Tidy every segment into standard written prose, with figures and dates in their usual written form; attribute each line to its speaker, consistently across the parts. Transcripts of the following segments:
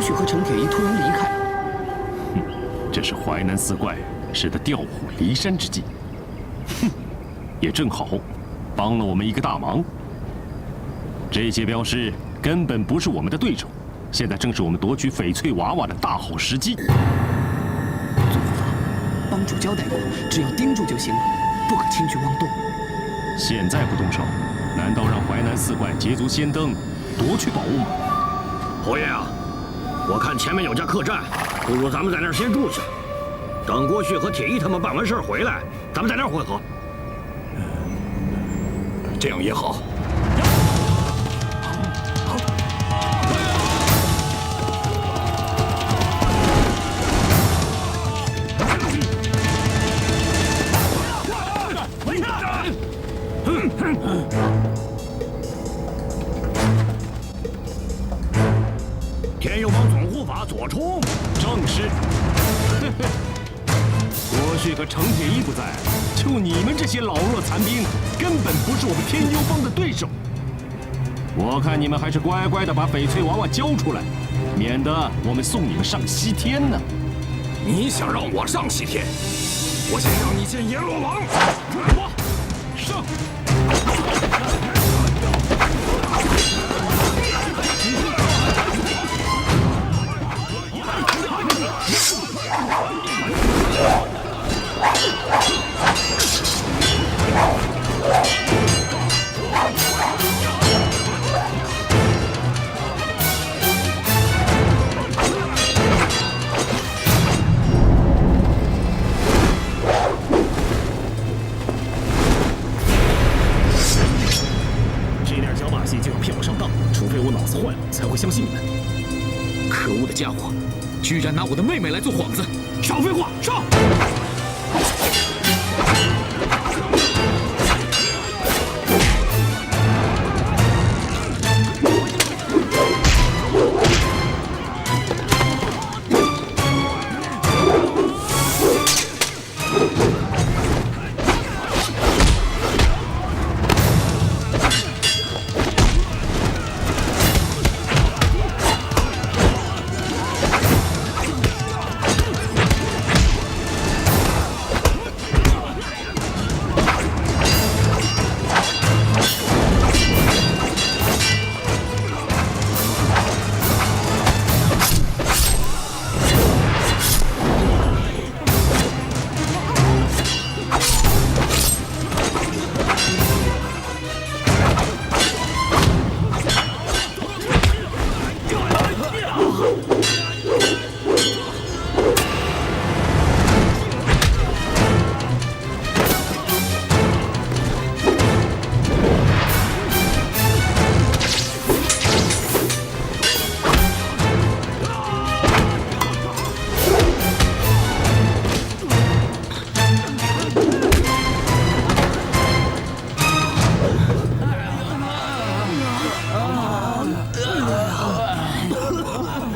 Speaker 1: 旭和程铁一突然离开了。
Speaker 2: 这是淮南四怪使得调虎离山之计。哼，也正好，帮了我们一个大忙。这些镖师根本不是我们的对手，现在正是我们夺取翡翠娃娃的大好时机。
Speaker 1: 总护法，帮主交代过，只要盯住就行了，不可轻举妄动。
Speaker 2: 现在不动手，难道让淮南四怪捷足先登，夺取宝物吗？
Speaker 3: 侯爷啊，我看前面有家客栈，不如咱们在那儿先住下，等郭旭和铁一他们办完事儿回来，咱们在那儿会合。
Speaker 4: 这样也好。
Speaker 3: 天佑帮总护法左冲，
Speaker 2: 正是。郭旭和程铁一不在，就你们这些老弱残兵，根本不是我们天幽帮的对手。我看你们还是乖乖的把翡翠娃娃交出来，免得我们送你们上西天呢。
Speaker 4: 你想让我上西天？我先让你见阎罗王！我上！
Speaker 5: 这点小把戏就要骗我上当，除非我脑子坏了才会相信你们。可恶的家伙，居然拿我的妹妹来做幌子！
Speaker 3: 少废话，上！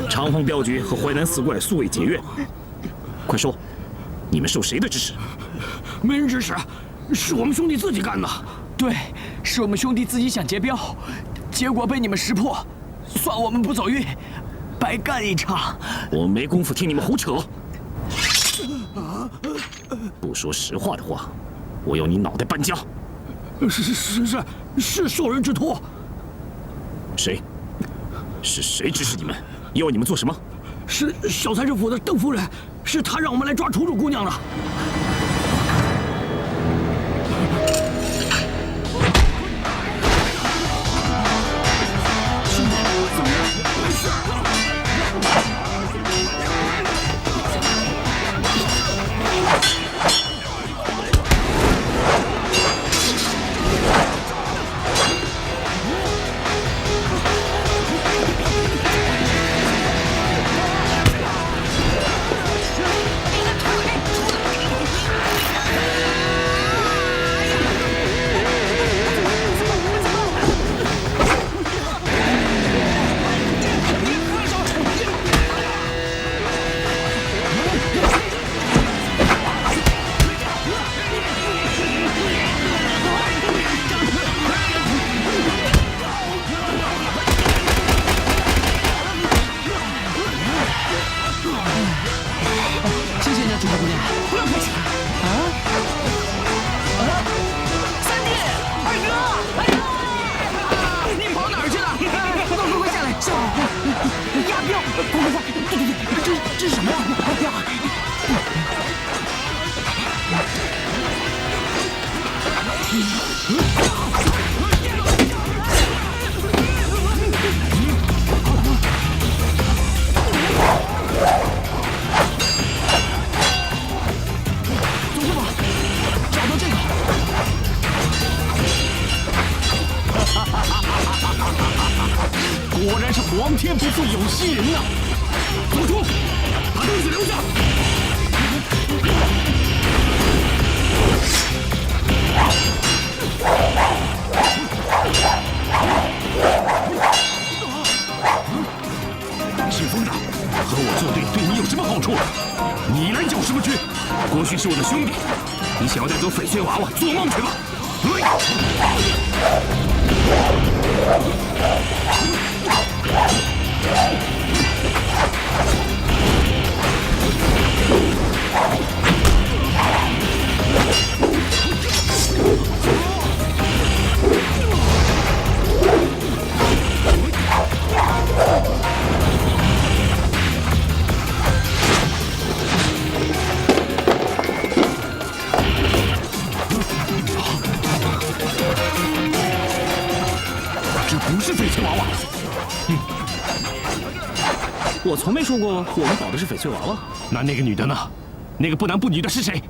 Speaker 5: 长风镖局和淮南四怪素未结怨，快说，你们受谁的指使？
Speaker 3: 没人指使，是我们兄弟自己干的。
Speaker 1: 对，是我们兄弟自己想劫镖，结果被你们识破，算我们不走运，白干一场。
Speaker 5: 我没工夫听你们胡扯。不说实话的话，我要你脑袋搬家。
Speaker 3: 是受人之托。
Speaker 5: 谁？是谁指使你们？要你们做什么？
Speaker 3: 是小财神府的邓夫人，是她让我们来抓楚楚姑娘的。
Speaker 2: 果然是皇天不负有心人呐！
Speaker 4: 走出，把东西留下。
Speaker 2: 赤峰的，和我作对对你有什么好处？你来搅什么局？郭旭是我的兄弟，你想要带走翡翠娃娃，做梦去吧！这不是翡翠娃娃。
Speaker 5: 我从没说过我们保的是翡翠娃娃。
Speaker 2: 那个女的呢？那个不男不女的是谁？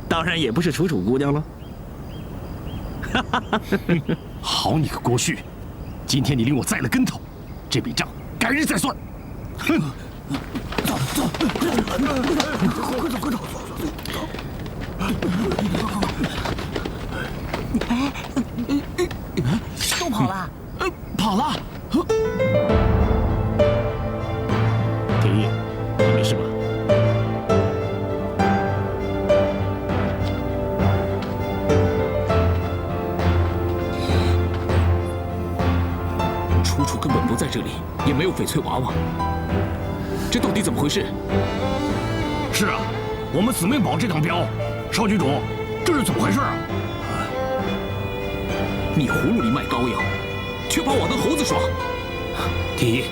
Speaker 5: 当然也不是楚楚姑娘了。
Speaker 2: 好你个郭旭，今天你令我栽了跟头，这笔账改日再算。哼！
Speaker 1: 走，快走！
Speaker 6: 都跑了？
Speaker 1: 跑了。
Speaker 5: 田一，你没事吧？楚楚根本不在这里，也没有翡翠娃娃，这到底怎么回事？
Speaker 3: 是啊，我们死命保这趟镖，少局主，这是怎么回事啊？
Speaker 5: 你葫芦里卖膏药，却把我当猴子耍。田一，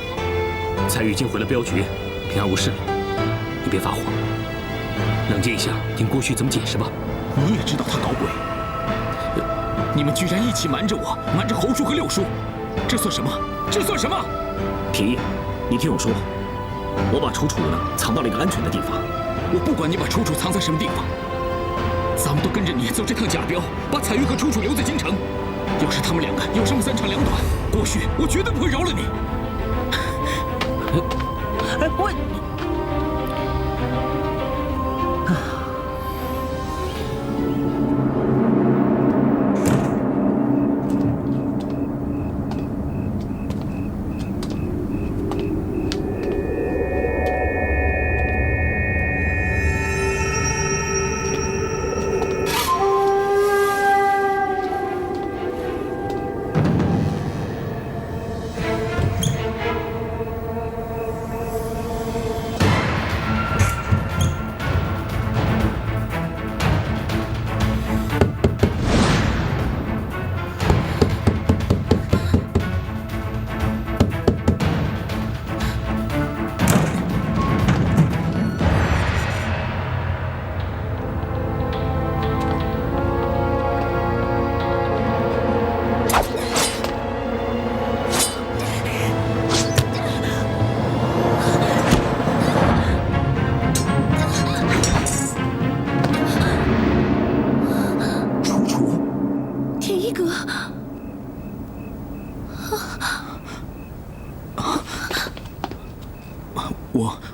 Speaker 5: 蔡玉已经回了镖局，平安无事了，你别发火，冷静一下，听郭旭怎么解释吧。你也知道他搞鬼，你们居然一起瞒着我，瞒着侯叔和六叔，这算什么？这算什么？田一，你听我说，我把楚楚藏到了一个安全的地方。我不管你把楚楚藏在什么地方，咱们都跟着你走这趟假镖，把彩玉和楚楚留在京城。要是他们两个有什么三长两短，郭旭，我绝对不会饶了你。
Speaker 6: 我。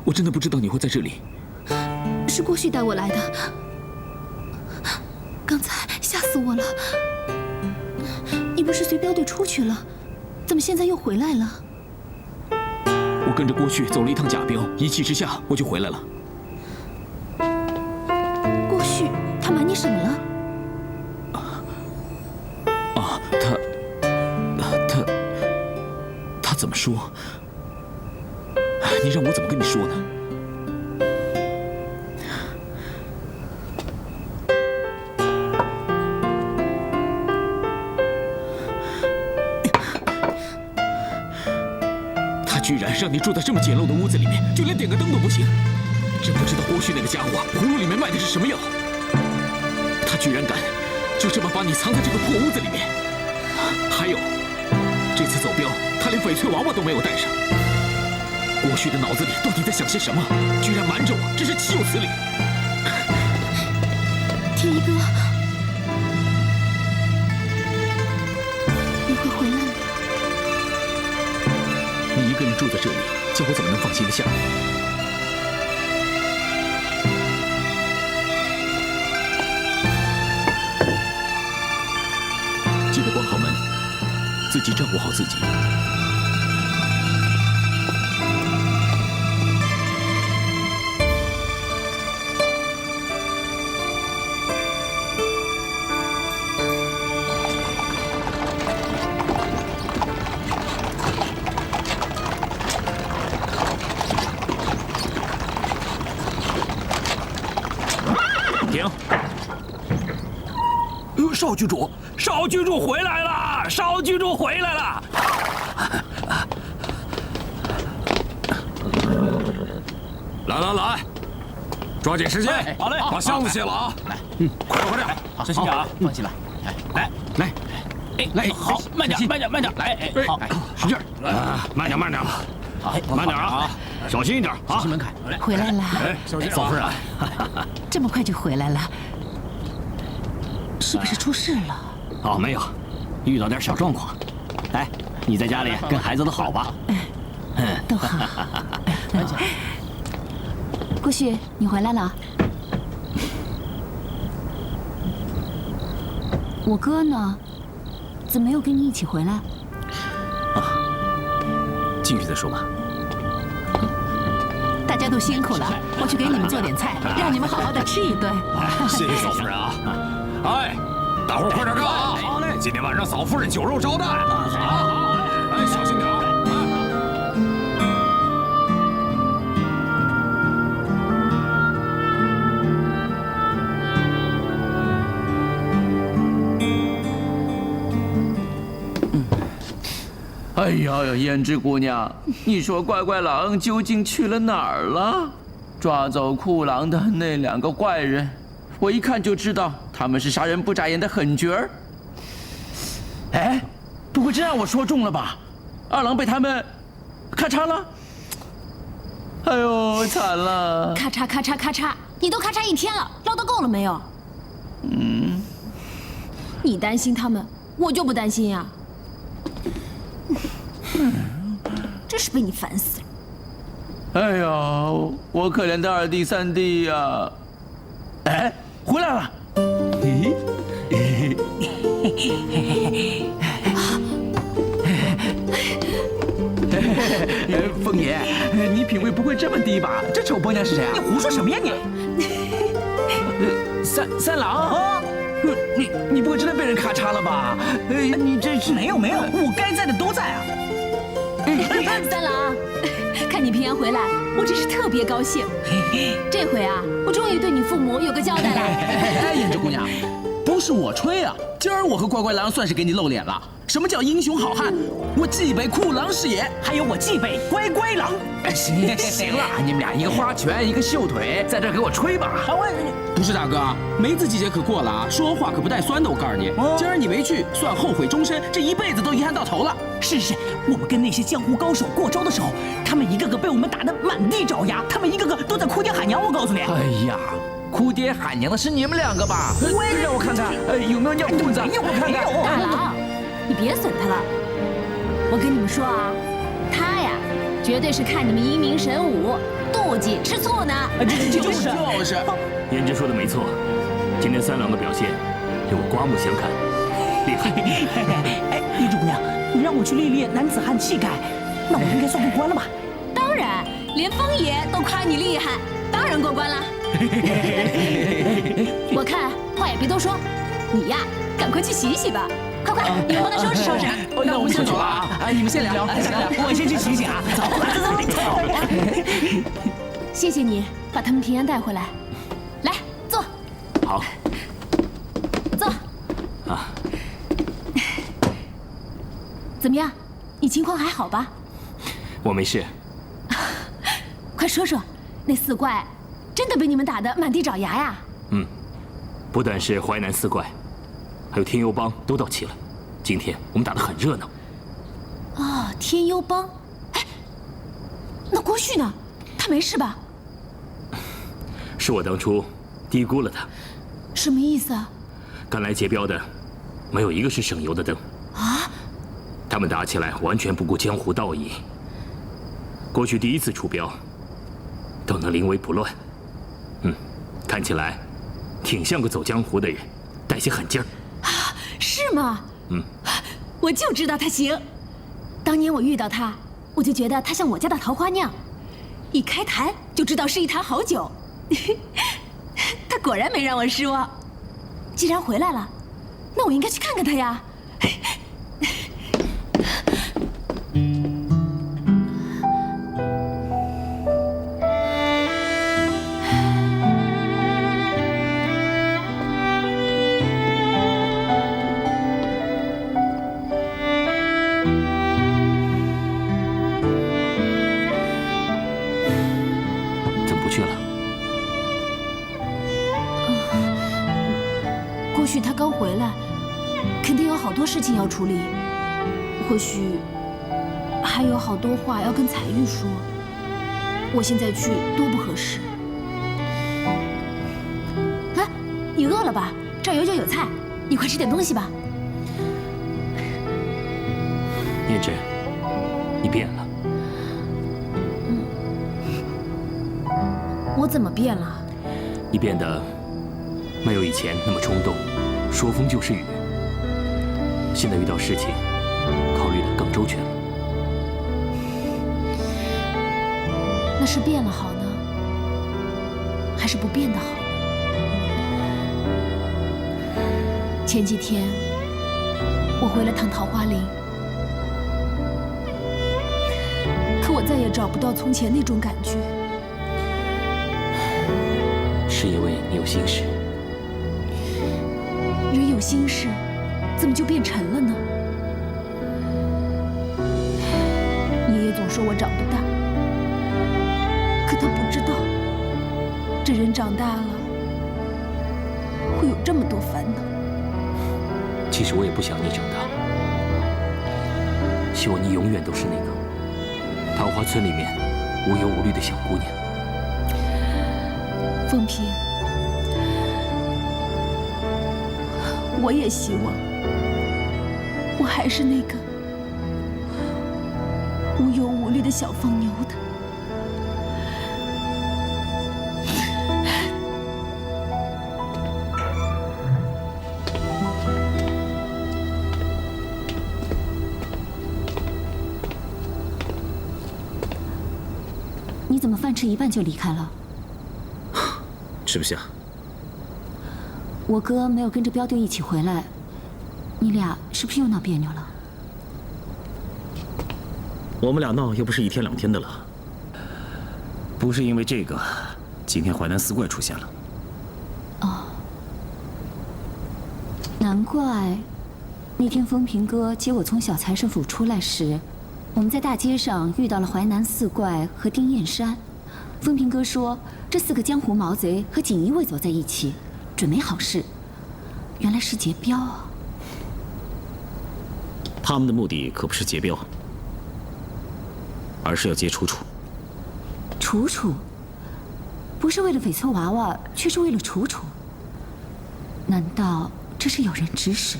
Speaker 5: 我真的不知道你会在这里。
Speaker 6: 是郭旭带我来的，刚才吓死我了。你不是随镖队出去了，怎么现在又回来了？
Speaker 5: 我跟着郭旭走了一趟假镖，一气之下我就回来了。
Speaker 6: 郭旭，他瞒你什么了？
Speaker 5: 他怎么说？你让我怎么跟你说呢？他居然让你住在这么简陋的屋子里面，就连点个灯都不行。真不知道郭旭那个家伙葫芦里面卖的是什么药。他居然敢就这么把你藏在这个破屋子里面。还有，这次走镖，他连翡翠娃娃都没有带上。郭旭的脑子里到底在想些什么？居然瞒着我，真是岂有此理！
Speaker 6: 天一哥，你会回来吗？
Speaker 5: 个人住在这里，叫我怎么能放心得下？记得关好门，自己照顾好自己。停！
Speaker 1: 少居主，
Speaker 5: 少居主回来了！少居主回来了！
Speaker 4: 来，抓紧时间，
Speaker 1: 好嘞，
Speaker 4: 把箱子卸了啊！
Speaker 1: 来，
Speaker 4: 快点！
Speaker 1: 小心点啊，放心吧。来，来，好，慢点，来，好，使劲
Speaker 3: 啊，慢点，慢点啊，小心一点啊！
Speaker 1: 小心门槛。
Speaker 6: 回来了，
Speaker 4: 小心啊！
Speaker 1: 嫂夫人，
Speaker 6: 这么快就回来了，是不是出事了？
Speaker 3: 哦，没有，遇到点小状况。哎，你在家里跟孩子都好吧？
Speaker 6: 都好。顾旭，你回来了。我哥呢？怎么没有跟你一起回来？
Speaker 5: 进去再说吧。
Speaker 6: 大家都辛苦了，我去给你们做点菜，让你们好好的吃一顿。
Speaker 4: 谢谢嫂夫人啊！哎，大伙儿快点干啊！好嘞，今天晚上嫂夫人酒肉招待。好，哎，小心点啊！
Speaker 7: 哎呀，胭脂姑娘，你说怪怪狼究竟去了哪儿了？抓走库郎的那2个怪人，我一看就知道他们是杀人不眨眼的狠角儿。哎，不会真让我说中了吧？二郎被他们咔嚓了？哎呦，惨了！
Speaker 6: 咔嚓咔嚓咔嚓，你都咔嚓1天了，唠叨够了没有？你担心他们，我就不担心呀。真是被你烦死了！
Speaker 7: 哎呀，我可怜的2弟3弟呀！哎，回来了！凤爷，你品味不会这么低吧？这丑婆娘是谁啊？
Speaker 1: 你胡说什么呀你？
Speaker 7: 三郎啊！你不会真的被人咔嚓了吧？你这是
Speaker 1: 没有，我该在的都在啊。
Speaker 6: 三郎，看你平安回来，我真是特别高兴。这回啊，我终于对你父母有个交代了。
Speaker 7: 哎，胭脂姑娘，不是我吹啊，今儿我和乖乖狼算是给你露脸了。什么叫英雄好汉？我冀北库郎是也，
Speaker 1: 还有我冀北乖乖狼。
Speaker 7: 行了，你们俩一个花拳，一个秀腿，在这儿给我吹吧。
Speaker 8: 不是大哥，梅子季节可过了啊，说话可不带酸的，我告诉你，今儿你没去，算后悔终身，这一辈子都遗憾到头了。
Speaker 1: 是，我们跟那些江湖高手过招的时候，他们一个个被我们打得满地找牙，他们一个个都在哭爹喊娘。我告诉你，
Speaker 7: 哎呀，哭爹喊娘的是你们2个吧？让我看看，有没有尿裤子？让我看看。
Speaker 6: 大郎，你别损他了。我跟你们说啊，他呀，绝对是看你们英明神武，妒忌吃醋呢。
Speaker 7: 就是。
Speaker 5: 胭脂说的没错，今天3郎的表现令我刮目相看，厉害。
Speaker 1: 哎，胭脂姑娘，你让我去历练男子汉气概，那我应该算过关了吧？
Speaker 6: 当然，连风爷都夸你厉害，当然过关了。我看话也别多说，你呀，赶快去洗洗吧。快，你们帮他收拾收拾。
Speaker 7: 那我们先走了啊！你们先聊。
Speaker 1: 我先去洗洗啊。走。
Speaker 6: 谢谢你把他们平安带回来。来，坐。
Speaker 5: 好。
Speaker 6: 坐。
Speaker 5: 啊。
Speaker 6: 怎么样？你情况还好吧？
Speaker 5: 我没事。
Speaker 6: 快说说，那4怪真的被你们打得满地找牙呀？
Speaker 5: 不但是淮南4怪，还有天幽帮都到齐了。今天我们打得很热闹。
Speaker 6: 哦，天幽帮。哎，那郭旭呢？他没事吧？
Speaker 5: 是我当初低估了他。
Speaker 6: 什么意思啊？
Speaker 5: 赶来劫镖的，没有一个是省油的灯。
Speaker 6: 啊？
Speaker 5: 他们打起来完全不顾江湖道义，过去第一次出镖，都能临危不乱。看起来挺像个走江湖的人，带些狠劲儿。
Speaker 6: 是吗？我就知道他行。当年我遇到他，我就觉得他像我家的桃花酿，一开坛就知道是一坛好酒。他果然没让我失望。既然回来了，那我应该去看看他呀。
Speaker 5: 怎么不去了？
Speaker 6: 或许他刚回来，肯定有好多事情要处理，或许还有好多话要跟彩玉说。我现在去多不合适。啊，你饿了吧？这儿有酒有菜，你快吃点东西吧。
Speaker 5: 念真，你变了。
Speaker 6: 我怎么变了？
Speaker 5: 你变得没有以前那么冲动，说风就是雨。现在遇到事情，考虑得更周全了。
Speaker 6: 那是变了好呢，还是不变的好呢？前几天我回了趟桃花林，可我再也找不到从前那种感觉。
Speaker 5: 是因为你有心事。
Speaker 6: 人有心事，怎么就变沉了呢？爷爷总说我长不大，可他不知道，这人长大了会有这么多烦恼。
Speaker 5: 其实我也不想你长大，希望你永远都是那个桃花村里面无忧无虑的小姑娘。
Speaker 6: 凤萍，我也希望我还是那个无忧无虑的小放牛的。
Speaker 9: 你怎么饭吃一半就离开了？
Speaker 5: 吃不下。
Speaker 9: 我哥没有跟着镖队一起回来，你俩是不是又闹别扭了？
Speaker 10: 我们俩闹又不是一天两天的了。不是因为这个，今天淮南四怪出现了。
Speaker 9: 哦，难怪那天风平哥接我从小财神府出来时，我们在大街上遇到了淮南四怪和丁燕山。风平哥说，这4个江湖毛贼和锦衣卫走在一起，准没好事。原来是劫镖啊！
Speaker 10: 他们的目的可不是劫镖，而是要劫楚楚。
Speaker 9: 楚楚，不是为了翡翠娃娃，却是为了楚楚。难道这是有人指使？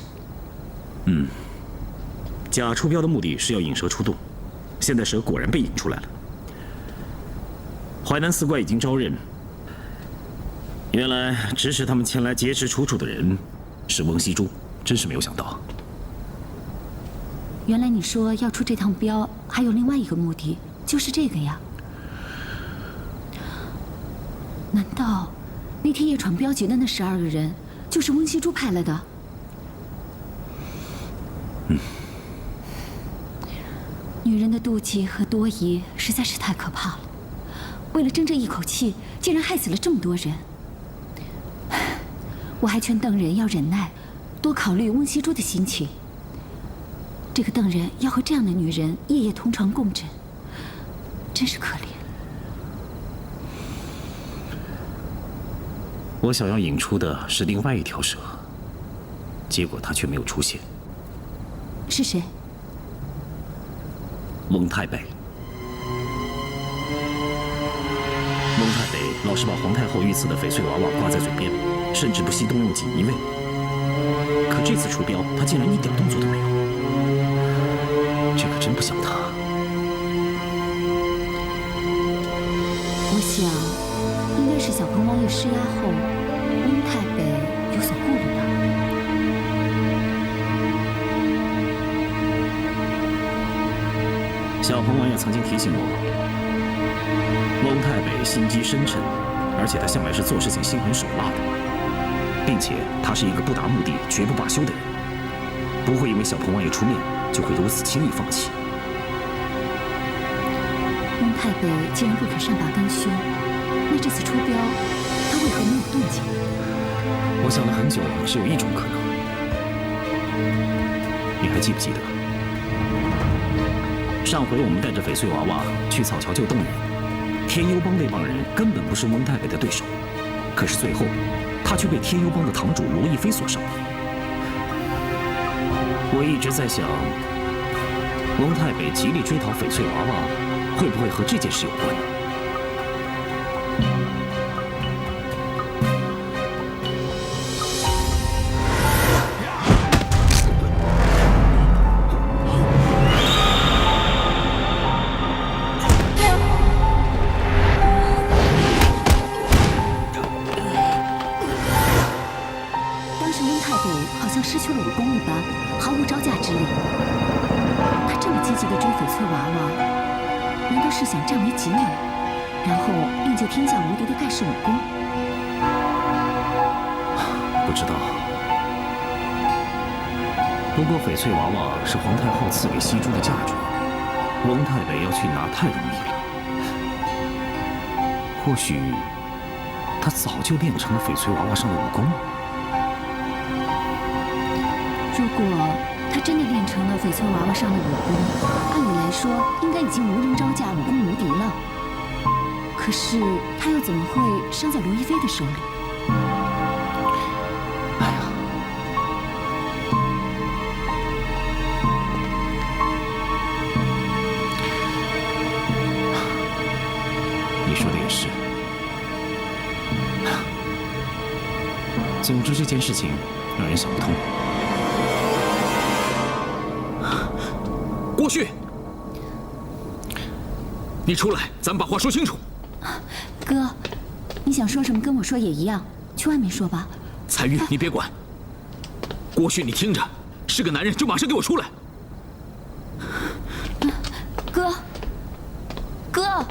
Speaker 10: 假出镖的目的是要引蛇出洞，现在蛇果然被引出来了。淮南四怪已经招认，原来指使他们前来劫持楚楚的人是翁西珠，真是没有想到。
Speaker 9: 原来你说要出这趟镖，还有另外一个目的，就是这个呀？难道那天夜闯镖局的那12个人，就是翁西珠派来的？女人的妒忌和多疑实在是太可怕了。为了争这一口气，竟然害死了这么多人。我还劝邓仁要忍耐，多考虑翁西珠的心情。这个邓仁要和这样的女人夜夜同床共枕，真是可怜。
Speaker 10: 我想要引出的是另外一条蛇，结果他却没有出现。
Speaker 9: 是谁？
Speaker 10: 翁太北。翁太北老是把皇太后御赐的翡翠娃娃挂在嘴边，甚至不惜动用锦衣卫。可这次出镖，他竟然一点动作都没有，这可真不像他。
Speaker 9: 想，应该是小鹏王爷施压后，温太北有所顾虑吧。
Speaker 10: 小鹏王爷曾经提醒我，翁太北心机深沉，而且他向来是做事情心狠手辣的，并且他是一个不达目的绝不罢休的人，不会因为小鹏王爷出面就会如此轻易放弃。
Speaker 9: 翁太北既然不肯善罢甘休，那这次出标，他为何没有动静？
Speaker 10: 我想了很久，只有一种可能。你还记不记得？上回我们带着翡翠娃娃去草桥救邓人，天幽帮那帮人根本不是翁太北的对手，可是最后他却被天幽帮的堂主罗亦菲所杀。我一直在想，翁太北极力追讨翡翠娃娃，会不会和这件事有关呢？
Speaker 9: 失去了武功一般，毫无招架之力。他这么积极地追翡翠娃娃，难道是想占为己有，然后练就天下无敌的盖世武功？
Speaker 10: 不知道。不过翡翠娃娃是皇太后赐给熹珠的嫁妆，翁太北要去拿太容易了。或许他早就练成了翡翠娃娃上的武功。
Speaker 9: 如果他真的练成了翡翠娃娃上的武功，按理来说应该已经无人招架，武功无敌了。可是他又怎么会伤在罗亦菲的手里？
Speaker 10: 哎呀，你说的也是。总之这件事情让人想不通。
Speaker 5: 郭旭，你出来，咱们把话说清楚。
Speaker 9: 哥，你想说什么跟我说也一样，去外面说吧。
Speaker 5: 彩玉，你别管。郭旭，你听着，是个男人就马上给我出来。
Speaker 9: 哥，哥，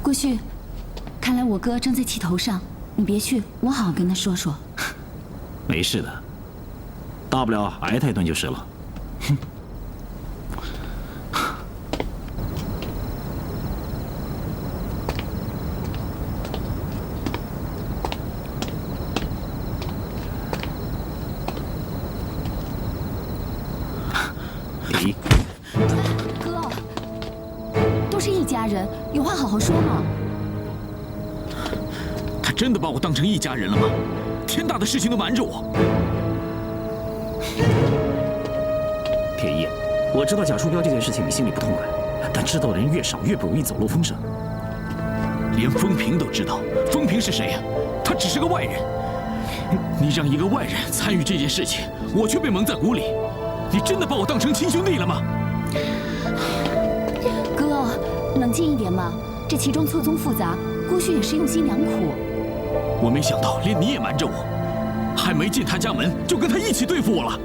Speaker 9: 郭旭，看来我哥正在气头上，你别去，我好好跟他说说。
Speaker 10: 没事的。大不了挨他一顿就是了。哼。你
Speaker 9: 哥，都是一家人，有话好好说嘛。
Speaker 5: 他真的把我当成一家人了吗？天大的事情都瞒着我。
Speaker 10: 铁一，我知道假出标这件事情你心里不痛快，但知道的人越少，越不容易走漏风声。
Speaker 5: 连风平都知道，风平是谁呀？他只是个外人。你让一个外人参与这件事情，我却被蒙在鼓里。你真的把我当成亲兄弟了吗？
Speaker 9: 哥，冷静一点嘛，这其中错综复杂，郭旭也是用心良苦。
Speaker 5: 我没想到连你也瞒着我，还没进他家门就跟他一起对付我了。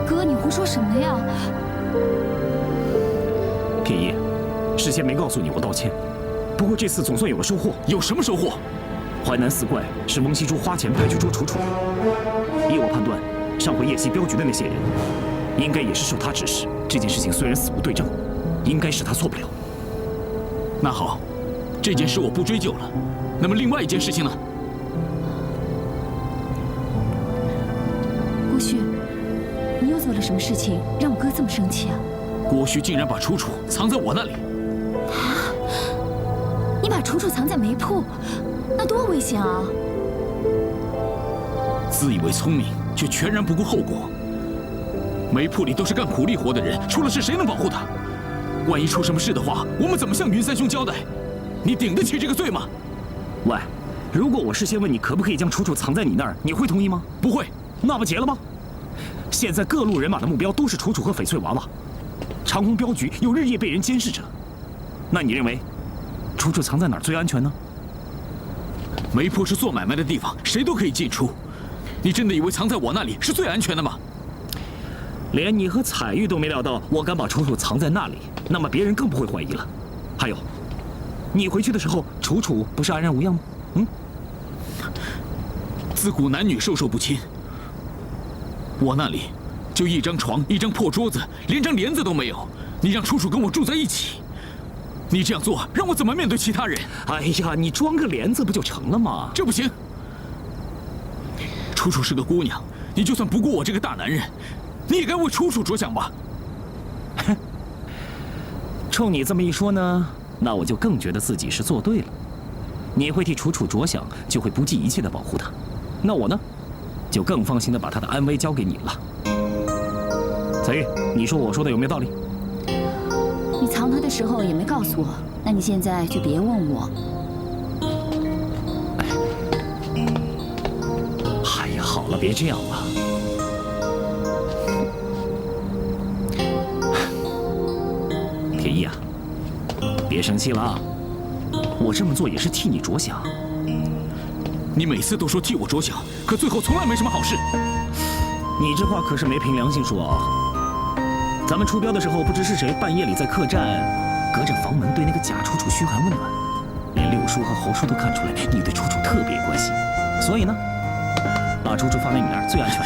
Speaker 9: 哥，你胡说什么呀？
Speaker 10: 铁一，事先没告诉你，我道歉。不过这次总算有了收获。
Speaker 5: 有什么收获？
Speaker 10: 淮南四怪是翁羲珠花钱派去捉楚楚的。依我判断，上回夜袭镖局的那些人，应该也是受他指使。这件事情虽然死无对证，应该是他错不了。
Speaker 5: 那好，这件事我不追究了。那么另外一件事情呢？
Speaker 9: 郭旭，你又做了什么事情让我哥这么生气啊？
Speaker 5: 郭旭竟然把楚楚藏在我那里。
Speaker 9: 啊！你把楚楚藏在煤铺，那多危险啊！
Speaker 5: 自以为聪明，却全然不顾后果。煤铺里都是干苦力活的人，出了事谁能保护他？万一出什么事的话，我们怎么向云三兄交代？你顶得起这个罪吗？
Speaker 10: 喂，如果我事先问你可不可以将楚楚藏在你那儿，你会同意吗？
Speaker 5: 不会。
Speaker 10: 那不结了吗？现在各路人马的目标都是楚楚和翡翠娃娃，长虹镖局又日夜被人监视着，那你认为楚楚藏在哪儿最安全呢？
Speaker 8: 媒婆是做买卖的地方，谁都可以进出。你真的以为藏在我那里是最安全的吗？
Speaker 10: 连你和彩玉都没料到我敢把楚楚藏在那里，那么别人更不会怀疑了。还有，你回去的时候，楚楚不是安然无恙吗？
Speaker 8: 自古男女授受不亲，我那里就一张床，一张破桌子，连张帘子都没有。你让楚楚跟我住在一起，你这样做让我怎么面对其他人？
Speaker 10: 哎呀，你装个帘子不就成了吗？
Speaker 8: 这不行。楚楚是个姑娘，你就算不顾我这个大男人，你也该为楚楚着想吧。
Speaker 10: 冲你这么一说呢，那我就更觉得自己是做对了。你会替楚楚着想，就会不计一切的保护她。那我呢，就更放心的把她的安危交给你了。彩玉，你说我说的有没有道理？
Speaker 9: 你藏他的时候也没告诉我，那你现在就别问我。
Speaker 10: 哎呀，好了，别这样了。铁一啊，别生气了啊！我这么做也是替你着想。
Speaker 8: 你每次都说替我着想，可最后从来没什么好事。
Speaker 10: 你这话可是没凭良心说啊！咱们出镖的时候，不知是谁半夜里在客栈，隔着房门对那个假楚楚嘘寒问暖，连六叔和侯叔都看出来你对楚楚特别关心，所以呢，把楚楚放在你那儿最安全。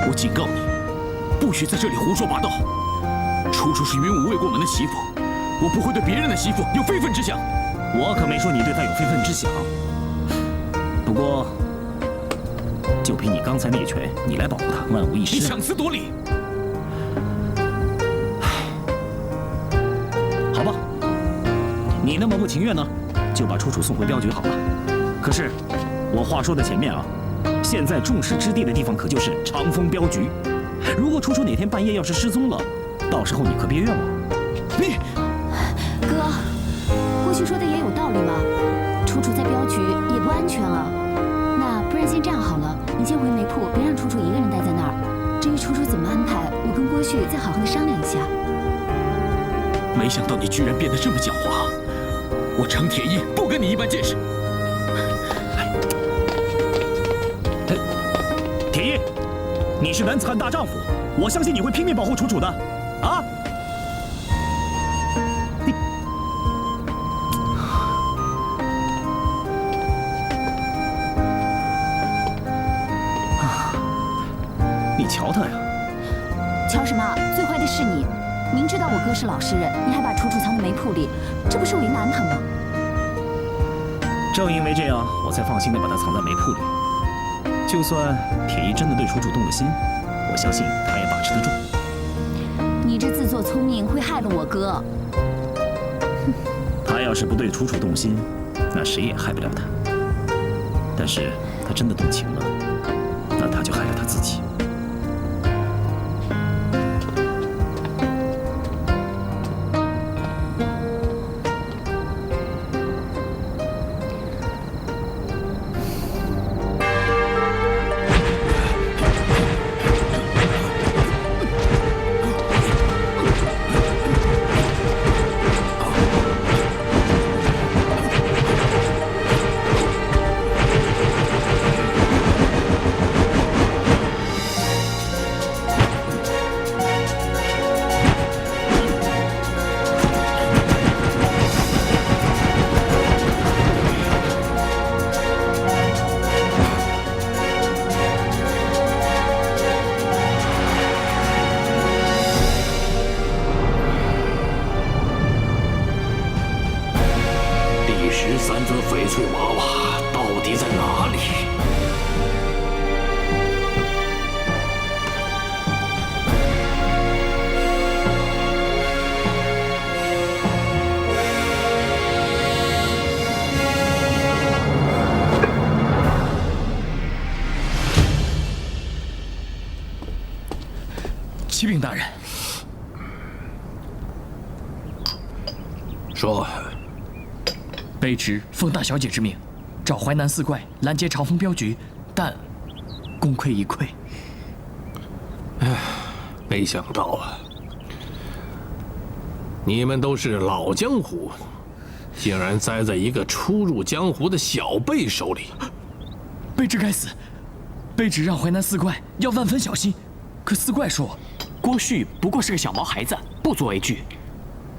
Speaker 8: 我警告你，不许在这里胡说八道。楚楚是云武未过门的媳妇，我不会对别人的媳妇有非分之想。
Speaker 10: 我可没说你对她有非分之想。不过，就凭你刚才那一拳，你来保护她，万无一失。
Speaker 8: 你强词夺理。
Speaker 10: 好吧，你那么不情愿呢，就把楚楚送回镖局好了。可是，我话说在前面啊，现在众矢之的的地方可就是长风镖局。如果楚楚哪天半夜要是失踪了，到时候你可别怨我。
Speaker 8: 你，
Speaker 9: 哥，过去说的也有道理嘛。楚楚在镖局也不安全啊。那不然先这样好了，你先回煤铺，别让楚楚一个人待在那儿。至于楚楚怎么安排，我跟郭旭再好好的商量一下。
Speaker 8: 没想到你居然变得这么狡猾，我程铁一不跟你一般见识。
Speaker 10: 铁一，你是男子汉大丈夫，我相信你会拼命保护楚楚的，啊！你瞧他呀！
Speaker 9: 瞧什么？最坏的是你，明知道我哥是老实人，你还把楚楚藏在煤铺里，这不是为难他吗？
Speaker 10: 正因为这样，我才放心的把他藏在煤铺里。就算铁一真的对楚楚动了心，我相信他也把持得住。
Speaker 9: 你这自作聪明会害了我哥。
Speaker 10: 他要是不对楚楚动心，那谁也害不了他。但是他真的动情了，那他就害了他自己。
Speaker 3: 13则翡翠娃娃到底在哪里？
Speaker 1: 启禀大人，
Speaker 3: 说。
Speaker 1: 卑职奉大小姐之命，找淮南四怪拦截长风镖局，但功亏一篑。
Speaker 3: 唉，没想到啊，
Speaker 11: 你们都是老江湖，竟然栽在一个初入江湖的小辈手里。
Speaker 1: 卑职该死，卑职让淮南四怪要万分小心，可四怪说
Speaker 12: 郭旭不过是个小毛孩子，不足为惧。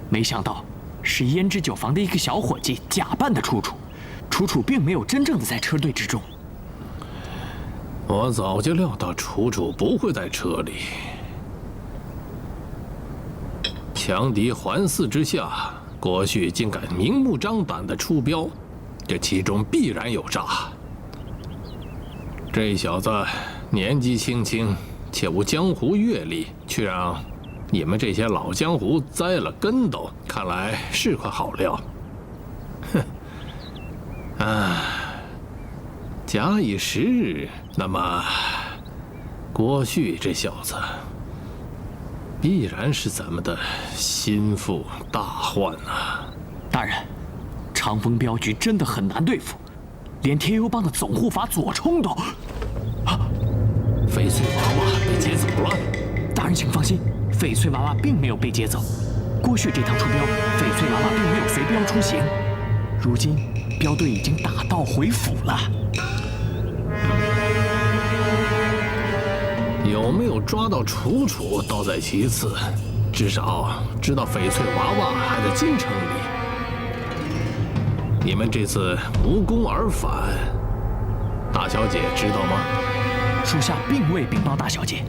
Speaker 12: 没想到是胭脂酒坊的一个小伙计假扮的楚楚，楚楚并没有真正的在车队之中。
Speaker 11: 我早就料到楚楚不会在车里。强敌环伺之下，郭旭竟敢明目张胆地出镖，这其中必然有诈。这小子年纪轻轻，且无江湖阅历，却让你们这些老江湖栽了跟斗，看来是块好料。哼，啊，假以时日，那么郭旭这小子必然是咱们的心腹大患啊！
Speaker 12: 大人，长风镖局真的很难对付，连天幽帮的总护法左冲都……
Speaker 11: 翡翠娃娃被劫走了。
Speaker 12: 大人请放心，翡翠娃娃并没有被劫走。郭旭这趟出镖，翡翠娃娃并没有随镖出行。如今镖队已经打道回府了。
Speaker 11: 有没有抓到楚楚倒在其次，至少知道翡翠娃娃还在京城里。你们这次无功而返，大小姐知道吗？
Speaker 12: 属下并未禀报大小姐。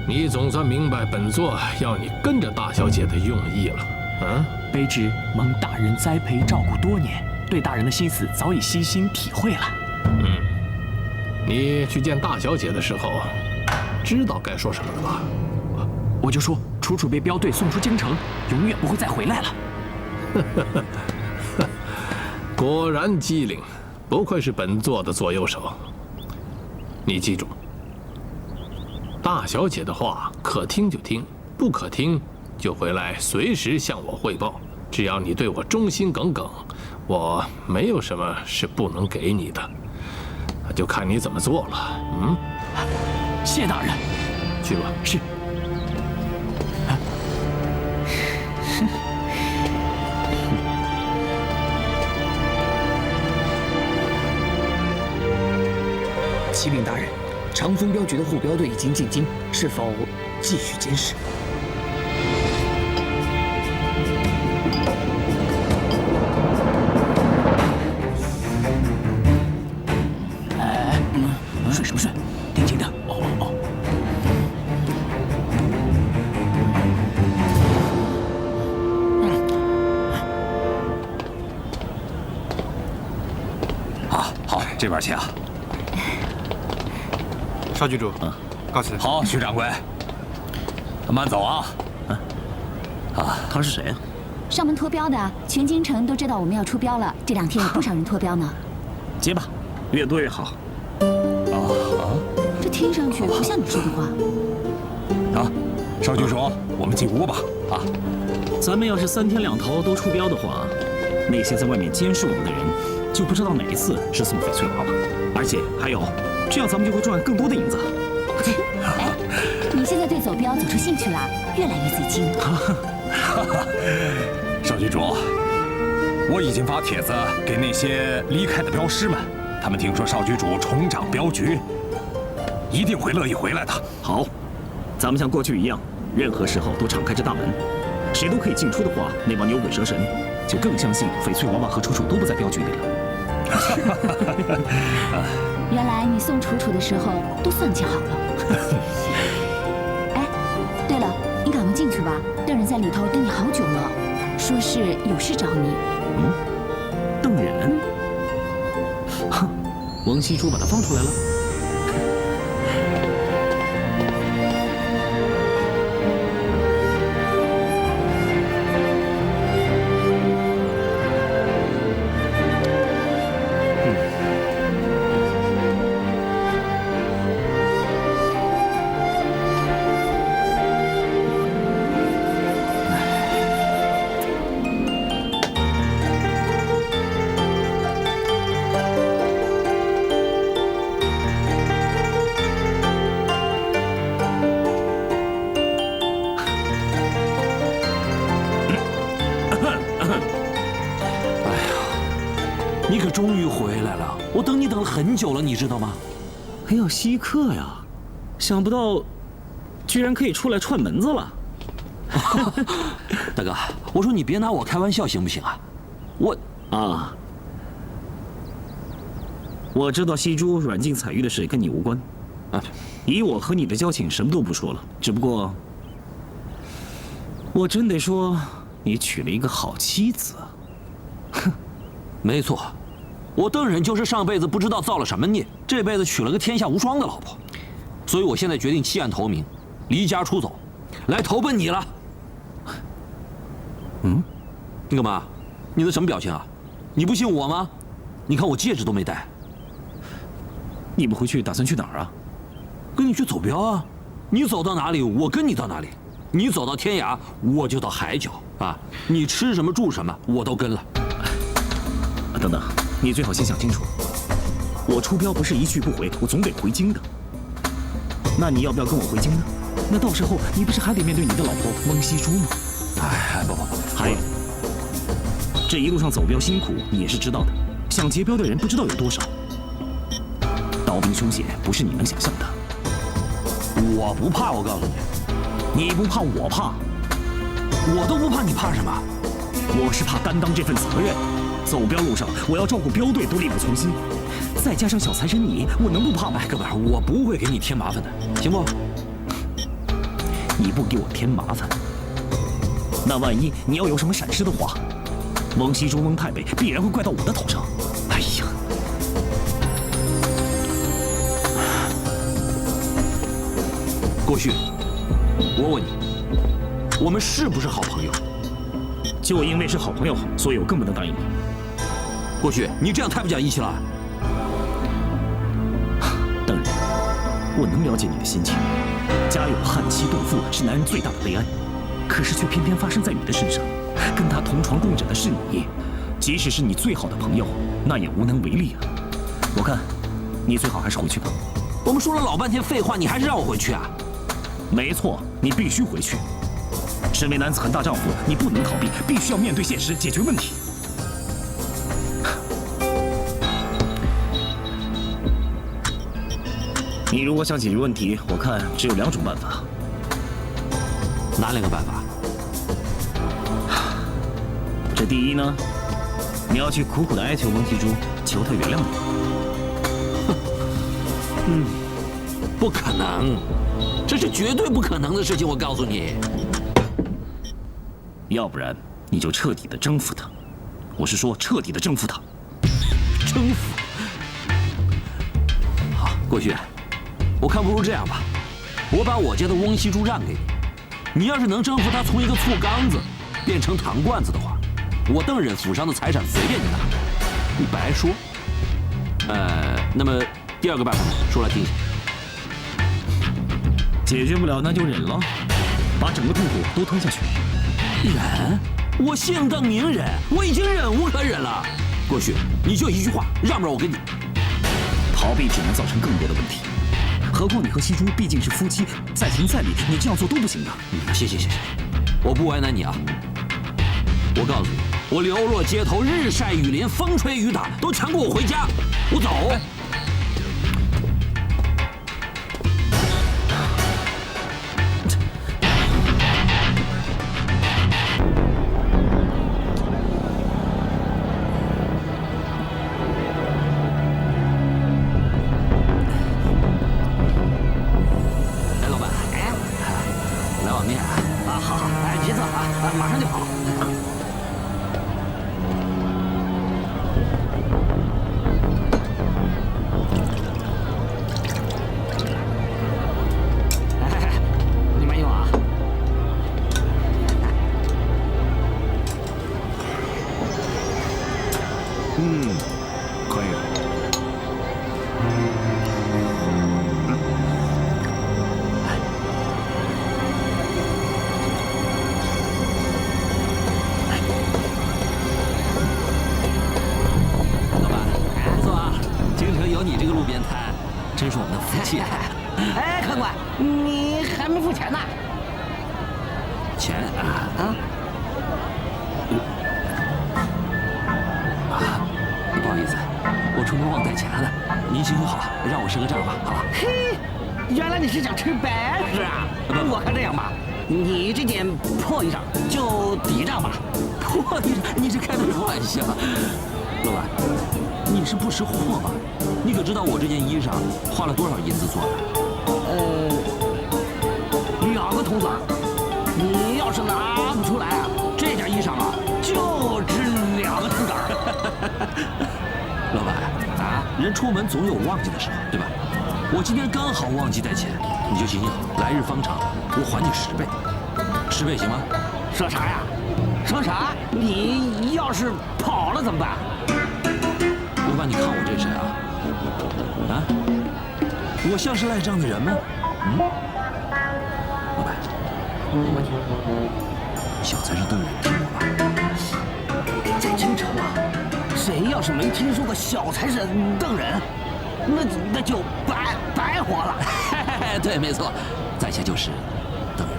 Speaker 11: 你总算明白本座要你跟着大小姐的用意了，啊？
Speaker 12: 卑职蒙大人栽培照顾多年，对大人的心思早已悉心体会了。
Speaker 11: 你去见大小姐的时候，知道该说什么了吧？
Speaker 12: 我就说楚楚被镖队送出京城，永远不会再回来了。
Speaker 11: 果然机灵，不愧是本座的左右手。你记住，大小姐的话可听就听，不可听就回来随时向我汇报。只要你对我忠心耿耿，我没有什么是不能给你的。就看你怎么做了。
Speaker 12: 谢大人。
Speaker 11: 去吧。
Speaker 12: 是。
Speaker 1: 启禀大人，长风镖局的护镖队已经进京，是否继续监视？
Speaker 12: 顺什么顺？听清的。
Speaker 4: 好，这边请。
Speaker 13: 邵局主，告辞。
Speaker 4: 好，徐掌柜，慢走啊。
Speaker 10: 他是谁啊？
Speaker 9: 上门托镖的，全京城都知道我们要出镖了。这2天有不少人托镖呢。
Speaker 10: 接吧，越多越好。
Speaker 9: 这听上去不像你说的话。
Speaker 4: 邵局主，我们进屋吧。
Speaker 10: 咱们要是3天2头都出镖的话，那些在外面监视我们的人，就不知道哪一次是送翡翠娃娃。而且还有，这样咱们就会赚更多的银子。
Speaker 9: 哎，你现在对走镖走出兴趣了，越来越嘴精。
Speaker 4: 邵局主，我已经发帖子给那些离开的镖师们，他们听说邵局主重掌镖局，一定会乐意回来的。
Speaker 10: 好，咱们像过去一样，任何时候都敞开着大门，谁都可以进出的话，那帮牛鬼蛇神就更相信翡翠娃娃和楚楚都不在镖局里了。
Speaker 9: 原来你送楚楚的时候都算计好了。哎，对了，你赶快进去吧，邓人在里头等你好久了，说是有事找你。
Speaker 10: 邓人？哼，王羲之把他放出来了。等你等了很久了，你知道吗？
Speaker 14: 哎呦，稀客呀，想不到，居然可以出来串门子了。
Speaker 10: 大哥，我说你别拿我开玩笑行不行啊？
Speaker 14: 我知道西珠软禁彩玉的事跟你无关，以我和你的交情，什么都不说了。只不过，我真得说，你娶了一个好妻子。
Speaker 10: 哼，没错，我邓忍就是上辈子不知道造了什么孽，这辈子娶了个天下无双的老婆，所以我现在决定弃暗投明，离家出走，来投奔你了。你干嘛？你的什么表情啊？你不信我吗？你看我戒指都没戴。
Speaker 14: 你不回去打算去哪儿啊？
Speaker 10: 跟你去走镖啊！你走到哪里，我跟你到哪里。你走到天涯，我就到海角啊！你吃什么住什么，我都跟了。
Speaker 14: 等等，你最好先想清楚，我出镖不是一去不回，我总得回京的。那你要不要跟我回京呢？那到时候你不是还得面对你的老婆翁西珠吗？
Speaker 10: 不，
Speaker 14: 还有，这一路上走镖辛苦，你也是知道的。想劫镖的人不知道有多少，刀兵凶险，不是你能想象的。
Speaker 10: 我不怕，我告诉你，
Speaker 14: 你不怕，我怕。
Speaker 10: 我都不怕，你怕什么？
Speaker 14: 我是怕担当这份责任。走镖路上，我要照顾镖队，都力不从心。再加上小财神你，我能不怕吗？
Speaker 10: 哥们儿，我不会给你添麻烦的，行不？
Speaker 14: 你不给我添麻烦，那万一你要有什么闪失的话，翁西珠、翁太北必然会怪到我的头上。哎呀！
Speaker 10: 郭旭，我问你，我们是不是好朋友？
Speaker 14: 就因为是好朋友，所以我更不能答应你。
Speaker 10: 郭旭，你这样太不讲义气了。
Speaker 14: 邓忍，我能了解你的心情。家有悍妻动妇是男人最大的悲哀，可是却偏偏发生在你的身上。跟他同床共枕的是你，即使是你最好的朋友，那也无能为力啊。我看，你最好还是回去吧。
Speaker 10: 我们说了老半天废话，你还是让我回去啊？
Speaker 14: 没错，你必须回去。身为男子汉大丈夫，你不能逃避，必须要面对现实，解决问题。你如果想解决问题，我看只有2种办法。
Speaker 10: 哪2个办法？
Speaker 14: 这第一呢，你要去苦苦的哀求翁西珠，求她原谅你。
Speaker 10: 不可能，这是绝对不可能的事情，我告诉你。
Speaker 14: 要不然你就彻底的征服她，我是说彻底的征服她。
Speaker 10: 征服？好，郭旭，我看不如这样吧，我把我家的翁西珠让给你，你要是能征服她从一个醋缸子变成糖罐子的话，我邓忍府上的财产随便你拿，你白说。那么第2个办法说来听听。
Speaker 14: 解决不了那就忍了，把整个痛苦都吞下去。
Speaker 10: 忍？我姓邓名忍，我已经忍无可忍了。郭旭，你就一句话，让不让我跟你？
Speaker 14: 逃避只能造成更多的问题，何况你和西珠毕竟是夫妻，再情再理，你这样做都不行的。
Speaker 10: 行，我不为难你啊。我告诉你，我流落街头，日晒雨淋，风吹雨打，都强迫我回家。我走。来，老板，来碗面啊！好，别走啊，马上就好。你满意吗？
Speaker 4: 可以。
Speaker 10: 老板，不错啊，京城有你这个路边摊，真是我们的福气。
Speaker 15: 哎，客官，你还没付钱呢。
Speaker 10: 钱啊？不好意思，我出
Speaker 14: 出门忘带钱了。您行行好，让我赊个账吧，好吧？
Speaker 15: 嘿，原来你是想吃白食啊！我看这样吧，你这件破衣裳就抵账吧。
Speaker 14: 破衣裳？你这开的什么玩笑？老板，你是不识货吧？你可知道我这件衣裳花了多少银子做的
Speaker 15: ？2个铜子。你要是拿不出来啊，这件衣裳啊就值2个铜子。
Speaker 14: 老板啊，人出门总有忘记的时候，对吧？我今天刚好忘记带钱，你就行行好，来日方长，我还你10倍，10倍行吗？
Speaker 15: 说啥呀？说啥？你要是跑了怎么办？
Speaker 14: 老板，你看我这是啊？啊？我像是赖账的人吗？老板，我问你，小财神灯人听过吧？
Speaker 15: 在京城啊，谁要是没听说过小财神灯人，那就白活了。
Speaker 14: 对，没错，在下就是灯人。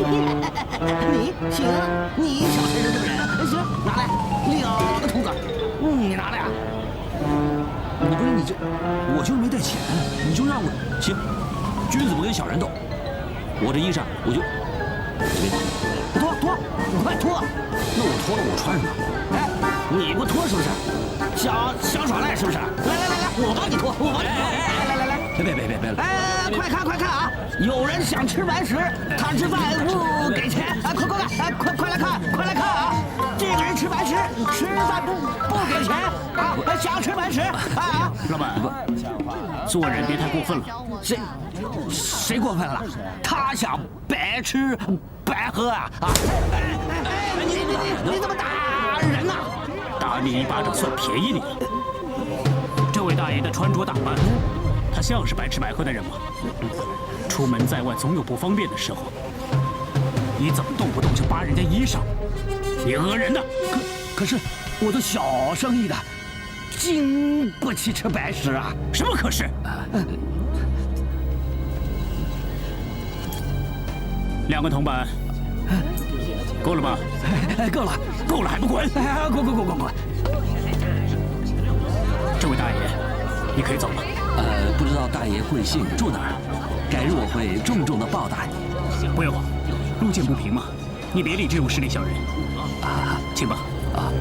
Speaker 15: 你行，你小财神灯人行，拿来2个铜子，你拿来呀？
Speaker 14: 你不是你这，我就是没带钱，你就让我行。君子不跟小人斗，我这衣裳我就
Speaker 15: 脱，你快脱！
Speaker 14: 那我脱了我穿什么？
Speaker 15: 哎，你不脱是不是？想耍赖是不是？来，我帮你脱，我帮你脱！来，
Speaker 14: 别了！
Speaker 15: 哎，快看啊！有人想吃白食，他吃饭不给钱，哎，快来看啊！这个人吃白食，吃饭不给钱啊！想吃白食啊！
Speaker 12: 老板，做人别太过分了。
Speaker 15: 谁过分了？他想白吃白喝啊！你怎么打人呢？
Speaker 12: 打你一巴掌算便宜你了。这位大爷的穿着打扮，他像是白吃白喝的人吗？出门在外总有不方便的时候，你怎么动不动就扒人家衣裳？你讹人的！
Speaker 15: 可是我做小生意的，经不起吃白食啊！
Speaker 12: 什么可是？2个铜板，够了吗？
Speaker 15: 够了，还不滚！滚！
Speaker 12: 这位大爷，你可以走了。
Speaker 14: 不知道大爷贵姓，住哪儿？改日我会重重的报答你。
Speaker 12: 不用，路见不平嘛，你别理这种势利小人。啊，请吧。啊。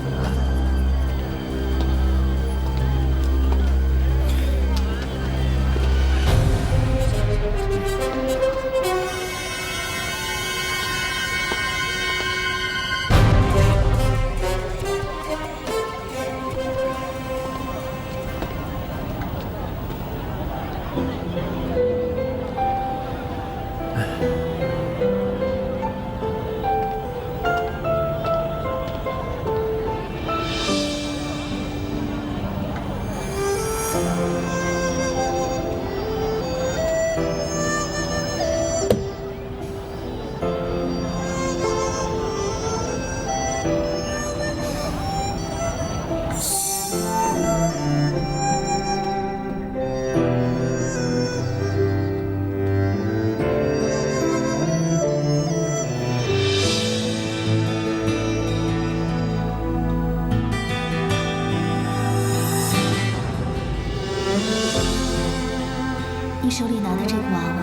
Speaker 9: 你手里拿的这个娃娃，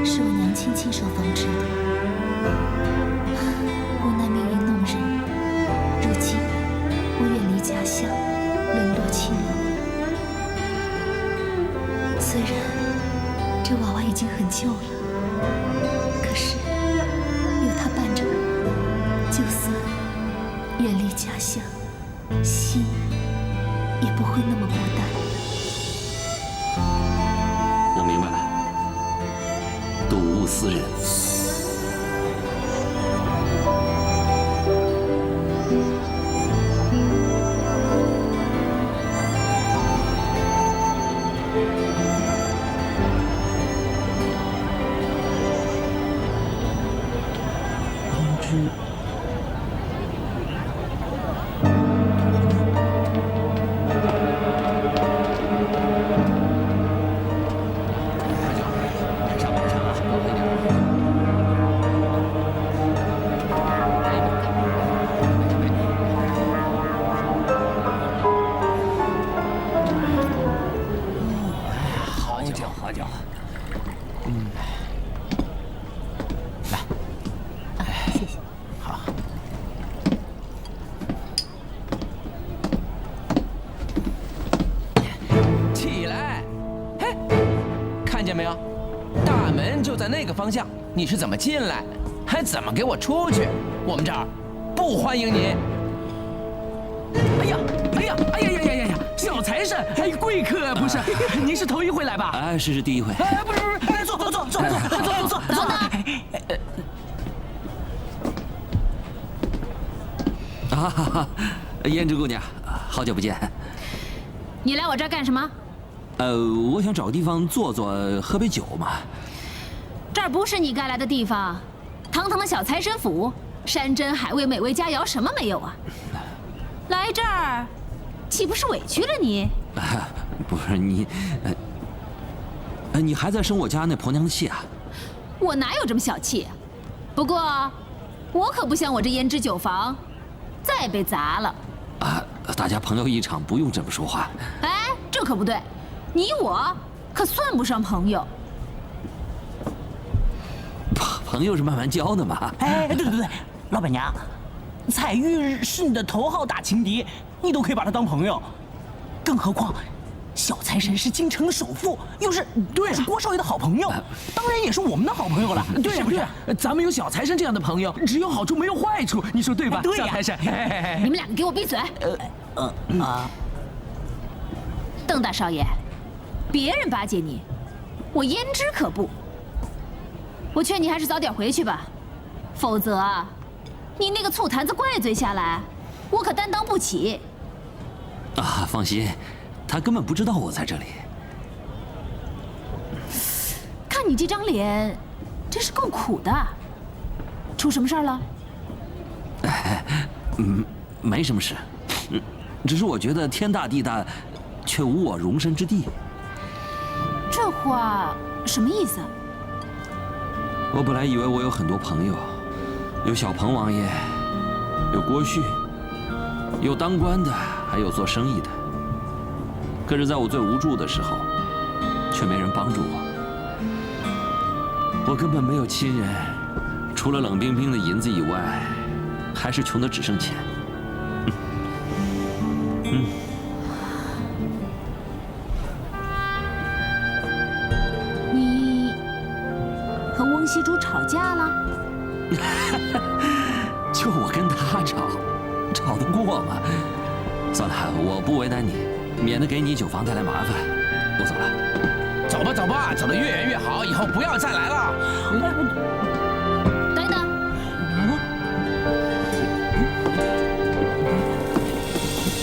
Speaker 9: 是我娘亲亲手缝制的。无奈命运弄人，如今我远离家乡，沦落青楼。虽然这娃娃已经很旧了，可是有它伴着我，就算远离家乡，心也不会那么孤单。
Speaker 14: 我明白了，睹物思人。
Speaker 1: 酒，好酒。
Speaker 15: 来，谢谢。好。
Speaker 7: 起来！嘿，看见没有？大门就在那个方向，你是怎么进来，还怎么给我出去？我们这儿不欢迎你。
Speaker 1: 哎呀，哎呀，哎呀呀呀呀呀！小财神，哎，贵客不是？您是头一回来吧？
Speaker 14: 哎，是第一回。
Speaker 1: 哎，不是，来坐。
Speaker 6: 等等。
Speaker 14: 哈哈，胭脂姑娘，好久不见。
Speaker 6: 你来我这儿干什么？
Speaker 14: 我想找个地方坐坐，喝杯酒嘛。
Speaker 6: 这儿不是你该来的地方，堂堂的小财神府，山珍海味、美味佳肴什么没有啊？来这儿，岂不是委屈了你？
Speaker 14: 不是你，你还在生我家那婆娘的气啊？
Speaker 6: 我哪有这么小气？不过，我可不想我这胭脂酒坊再被砸了。
Speaker 14: 大家朋友一场，不用这么说话。
Speaker 6: 哎，这可不对，你我可算不上朋友。
Speaker 14: 朋友是慢慢交的嘛。
Speaker 15: 哎，对，老板娘，彩玉是你的头号大情敌，你都可以把她当朋友，更何况小财神是京城的首富，又是郭少爷的好朋友，当然也是我们的好朋友了，
Speaker 1: 对呀，
Speaker 15: 是不是？
Speaker 1: 咱们有小财神这样的朋友，只有好处没有坏处，你说对吧？
Speaker 15: 对呀，
Speaker 1: 小财神。
Speaker 6: 你们两个给我闭嘴！邓大少爷，别人巴结你，我胭脂可不。我劝你还是早点回去吧，否则啊，你那个醋坛子怪罪下来，我可担当不起。
Speaker 14: 放心，他根本不知道我在这里。
Speaker 6: 看你这张脸，真是够苦的。出什么事儿了？
Speaker 14: 没什么事，只是我觉得天大地大，却无我容身之地。
Speaker 6: 这话什么意思？
Speaker 14: 我本来以为我有很多朋友，有小彭王爷，有郭旭，有当官的，还有做生意的。可是在我最无助的时候，却没人帮助我。我根本没有亲人，除了冷冰冰的银子以外，还是穷得只剩钱。
Speaker 6: 你和翁西珠吵架了？
Speaker 14: 就我跟他吵得过吗？算了，我不为难你，免得给你酒坊带来麻烦。我走了。
Speaker 7: 走吧，走得越远越好，以后不要再来了。
Speaker 6: 等等，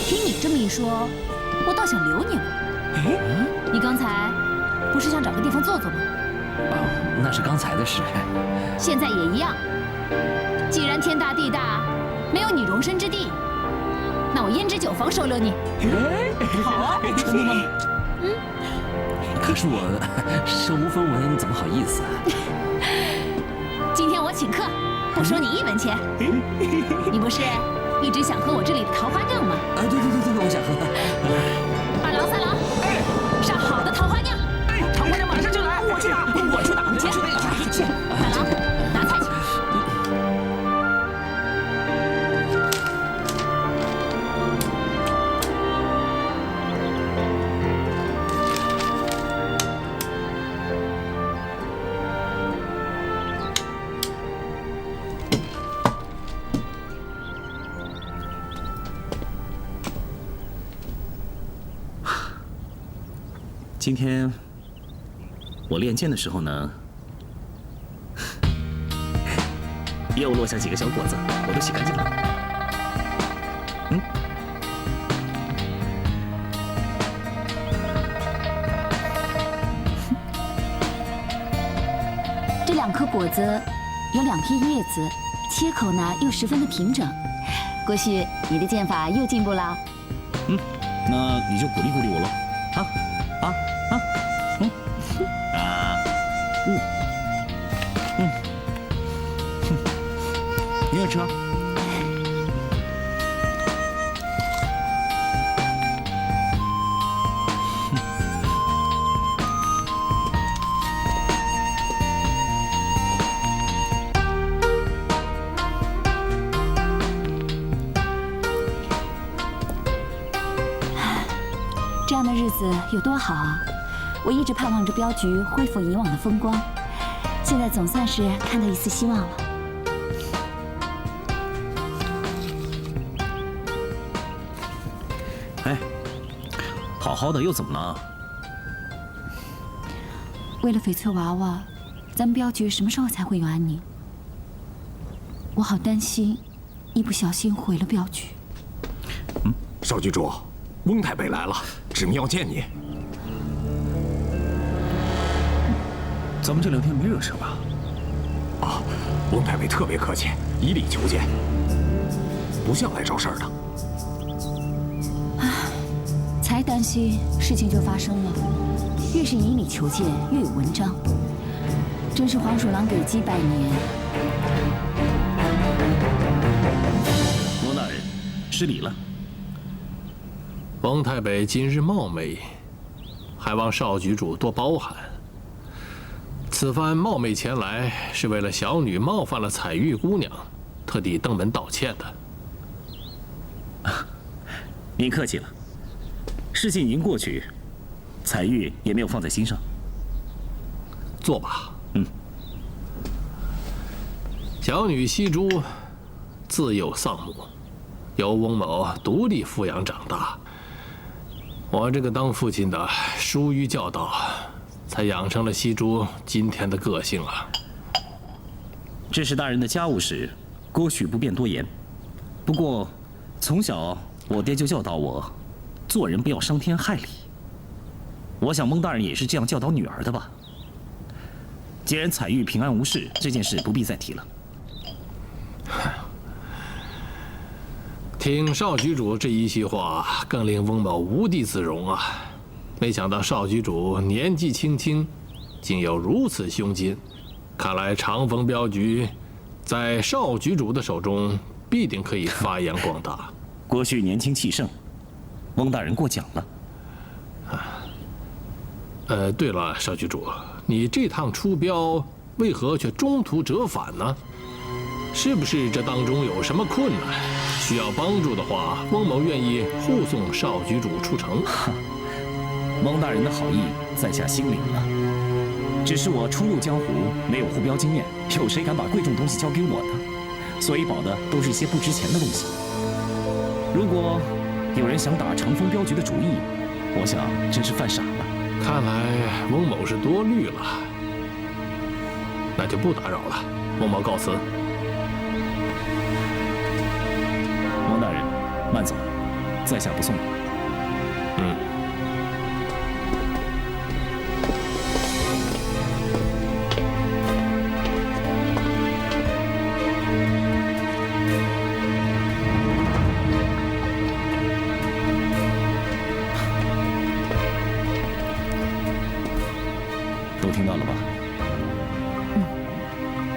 Speaker 6: 听你这么一说，我倒想留你了。你刚才不是想找个地方坐坐吗？
Speaker 14: 那是刚才的事。
Speaker 6: 现在也一样。既然天大地大，没有你容身之地，那我胭脂酒坊收留你。
Speaker 15: 好啊，真的吗？
Speaker 14: 可是我身无分文，怎么好意思？
Speaker 6: 今天我请客，不收你1文钱。你不是一直想喝我这里的桃花酿吗？
Speaker 14: 对，我想喝。
Speaker 6: 2郎3郎，上好的桃花酿。
Speaker 15: 桃花酿马上就来，我去打。大郎，
Speaker 6: 拿菜去。
Speaker 10: 今天我练剑的时候呢，又落下几个小果子，我都洗干净了。
Speaker 9: 这2颗果子有2片叶子，切口呢又十分的平整。郭旭，你的剑法又进步了。
Speaker 10: 那你就鼓励鼓励我喽。你也吃啊。
Speaker 9: 有多好啊！我一直盼望着镖局恢复以往的风光，现在总算是看到一丝希望了。
Speaker 14: 哎，好好的又怎么了？
Speaker 9: 为了翡翠娃娃，咱们镖局什么时候才会有安宁？我好担心，一不小心毁了镖局。
Speaker 4: 少局主，翁太北来了，指明要见你。
Speaker 14: 咱们这2天没惹事吧？
Speaker 4: 啊，翁太北特别客气，以礼求见，不像来找事儿的。
Speaker 9: 才担心事情就发生了，越是以礼求见，越有文章。真是黄鼠狼给鸡拜年。
Speaker 14: 翁大人，失礼了。
Speaker 11: 翁太北今日冒昧，还望少局主多包涵。此番冒昧前来，是为了小女冒犯了彩玉姑娘，特地登门道歉的。
Speaker 14: 您客气了，事情已经过去，彩玉也没有放在心上。
Speaker 11: 坐吧。小女惜珠，自幼丧母，由翁某独立抚养长大。我这个当父亲的疏于教导，才养成了惜珠今天的个性啊。
Speaker 14: 这是大人的家务事，郭许不便多言。不过，从小我爹就教导我，做人不要伤天害理。我想翁大人也是这样教导女儿的吧？既然彩玉平安无事，这件事不必再提了。
Speaker 11: 听少局主这一席话，更令翁某无地自容啊！没想到少局主年纪轻轻，竟有如此胸襟。看来长风镖局，在少局主的手中，必定可以发扬光大。
Speaker 14: 郭旭年轻气盛，翁大人过奖了。
Speaker 11: 对了，少局主，你这趟出镖，为何却中途折返呢？是不是这当中有什么困难？需要帮助的话，翁某愿意护送少局主出城。
Speaker 14: 翁大人的好意，在下心领了。只是我初入江湖，没有护镖经验，有谁敢把贵重东西交给我呢？所以保的都是一些不值钱的东西。如果有人想打长风镖局的主意，我想真是犯傻了。
Speaker 11: 看来翁某是多虑了，那就不打扰了，翁某告辞。
Speaker 14: 王大人，慢走，在下不送了。都听到了吧？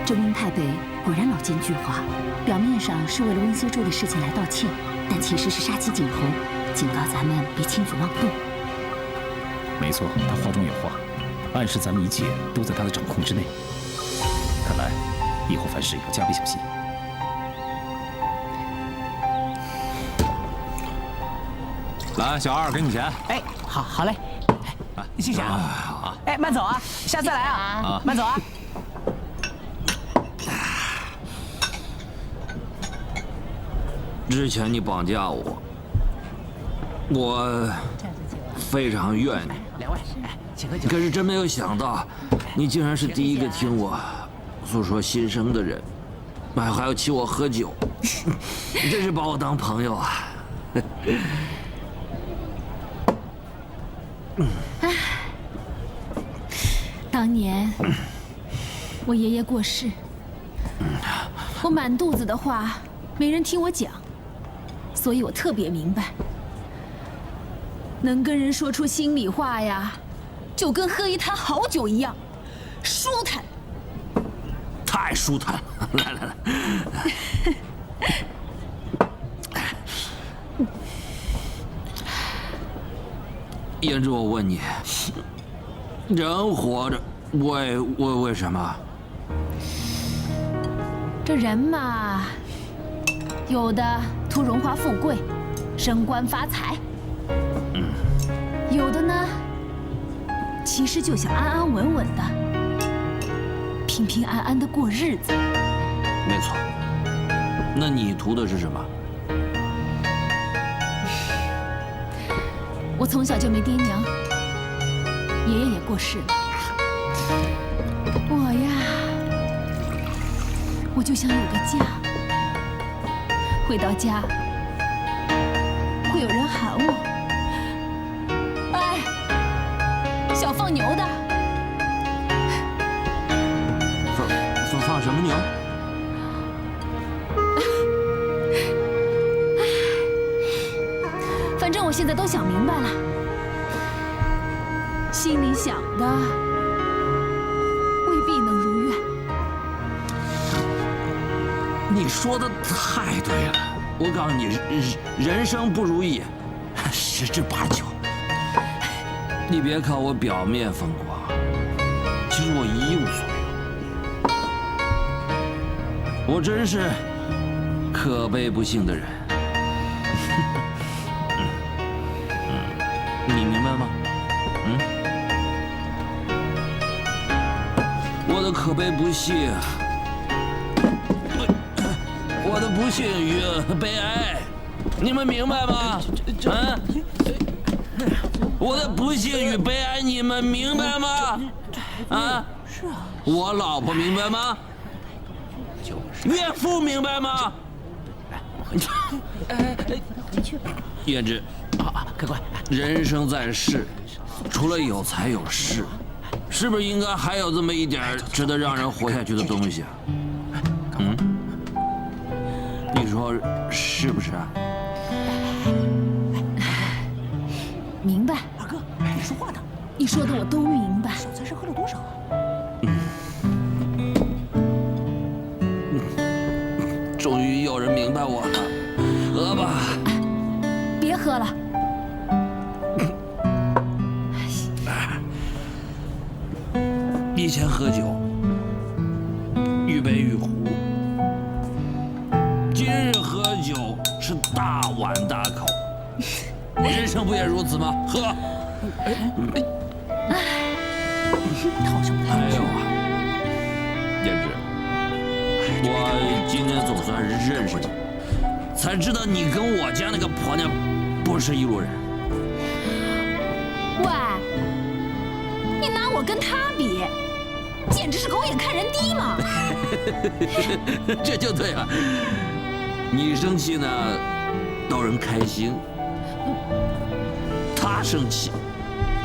Speaker 9: 这翁太北果然老奸巨猾，表面上是为了温修州的事情来道歉，但其实是杀鸡儆猴，警告咱们别轻举妄动。
Speaker 14: 没错，他话中有话，暗示咱们一切都在他的掌控之内。看来以后凡事要加倍小心。
Speaker 4: 来，小二，给你钱。
Speaker 15: 哎，好嘞，谢谢啊。哎，慢走啊，下次来啊，慢走啊。
Speaker 3: 之前你绑架我，我非常怨你。可是真没有想到，你竟然是第一个听我诉说心声的人，还要请我喝酒，你真是把我当朋友啊！
Speaker 6: 当年我爷爷过世，我满肚子的话没人听我讲，所以我特别明白，能跟人说出心里话呀，就跟喝一坛好酒一样，舒坦。
Speaker 3: 太舒坦了，来。燕之，我问你，人活着为什么？
Speaker 6: 这人嘛，有的图荣华富贵、升官发财，有的呢其实就想安安稳稳的、平平安安的过日子。
Speaker 3: 没错。那你图的是什么？
Speaker 6: 我从小就没爹娘，爷爷也过世了。我呀，我就想有个家，回到家会有人喊我，哎，小放牛的。
Speaker 3: 放什么牛？
Speaker 6: 反正我现在都想明白了，心里想的未必能如愿。
Speaker 3: 你说的太对了，我告诉你，人生不如意，十之八九。你别看我表面风光，其实我一无所有。我真是可悲不幸的人。你明白吗？我的可悲不幸，我的不幸与悲哀，你们明白吗？我的不幸与悲哀，你们明白吗？
Speaker 6: 是啊。
Speaker 3: 我老婆明白吗？岳父明白吗？
Speaker 6: 回去吧。
Speaker 3: 胭脂，
Speaker 15: 客官，
Speaker 3: 人生在世，除了有财有势，是不是应该还有这么一点值得让人活下去的东西啊？你说是不是啊？
Speaker 6: 明白。
Speaker 15: 二哥，你说话呢？
Speaker 6: 你说的我都明白。
Speaker 15: 小财神喝了多少啊？
Speaker 3: 终于有人明白我了，喝吧。
Speaker 6: 别喝了。
Speaker 3: 以前喝酒，愈杯愈壶，今日喝酒是大碗大口。人生不也如此吗？喝。
Speaker 15: 讨什么？
Speaker 3: 还有啊，胭脂，我今天总算是认识你，才知道你跟我家那个婆娘不是一路人。
Speaker 6: 喂，你拿我跟她比，简直是狗眼看人低嘛！
Speaker 3: 这就对了，你生气呢，逗人开心；他生气，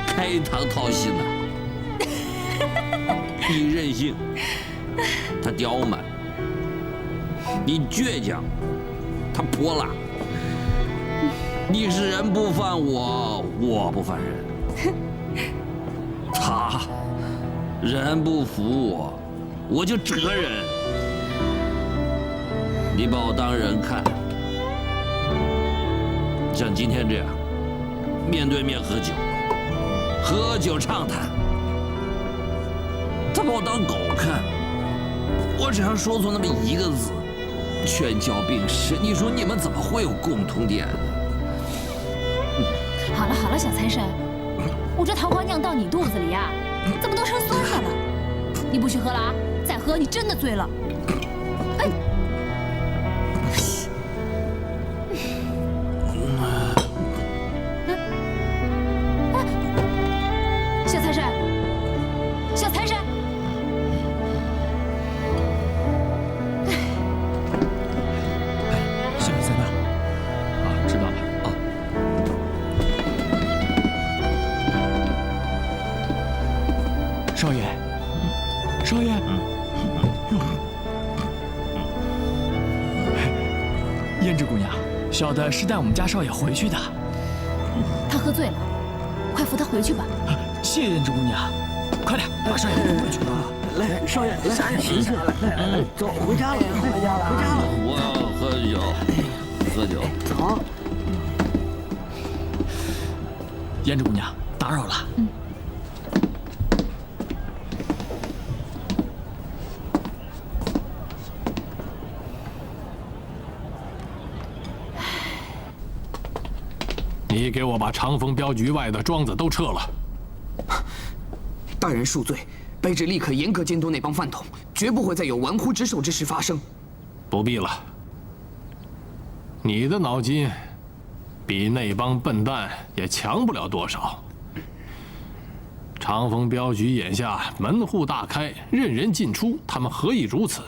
Speaker 3: 开膛掏心呐。你任性，他刁蛮；你倔强，他泼辣。你是人不犯我，我不犯人。他人不服我，我就折人。你把我当人看，像今天这样面对面喝酒，喝酒畅谈。他把我当狗看，我只要说出那么一个字，劝交并施。你说你们怎么会有共同点呢？
Speaker 6: 好了好了，小财神，我这桃花酿到你肚子里呀，怎么都成酸菜了？你不许喝了啊！再喝你真的醉了。哎，小财神，小财神。
Speaker 8: 少爷在那儿。啊，知道了。少爷，少爷，胭脂姑娘，小的是带我们家少爷回去的。
Speaker 6: 他喝醉了，快扶他回去吧。
Speaker 8: 谢谢胭脂姑娘，快点把少爷扶回去。
Speaker 15: 来，少爷，来，行行，来，走，回家了，回家了，回家了。
Speaker 3: 我要喝酒，喝酒。
Speaker 15: 走。
Speaker 8: 胭脂姑娘，打扰了。
Speaker 11: 你给我把长风镖局外的庄子都撤了。
Speaker 16: 大人恕罪，卑职立刻严格监督那帮饭桶，绝不会再有玩忽职守之事发生。
Speaker 11: 不必了，你的脑筋比那帮笨蛋也强不了多少。长风镖局眼下门户大开，任人进出，他们何以如此？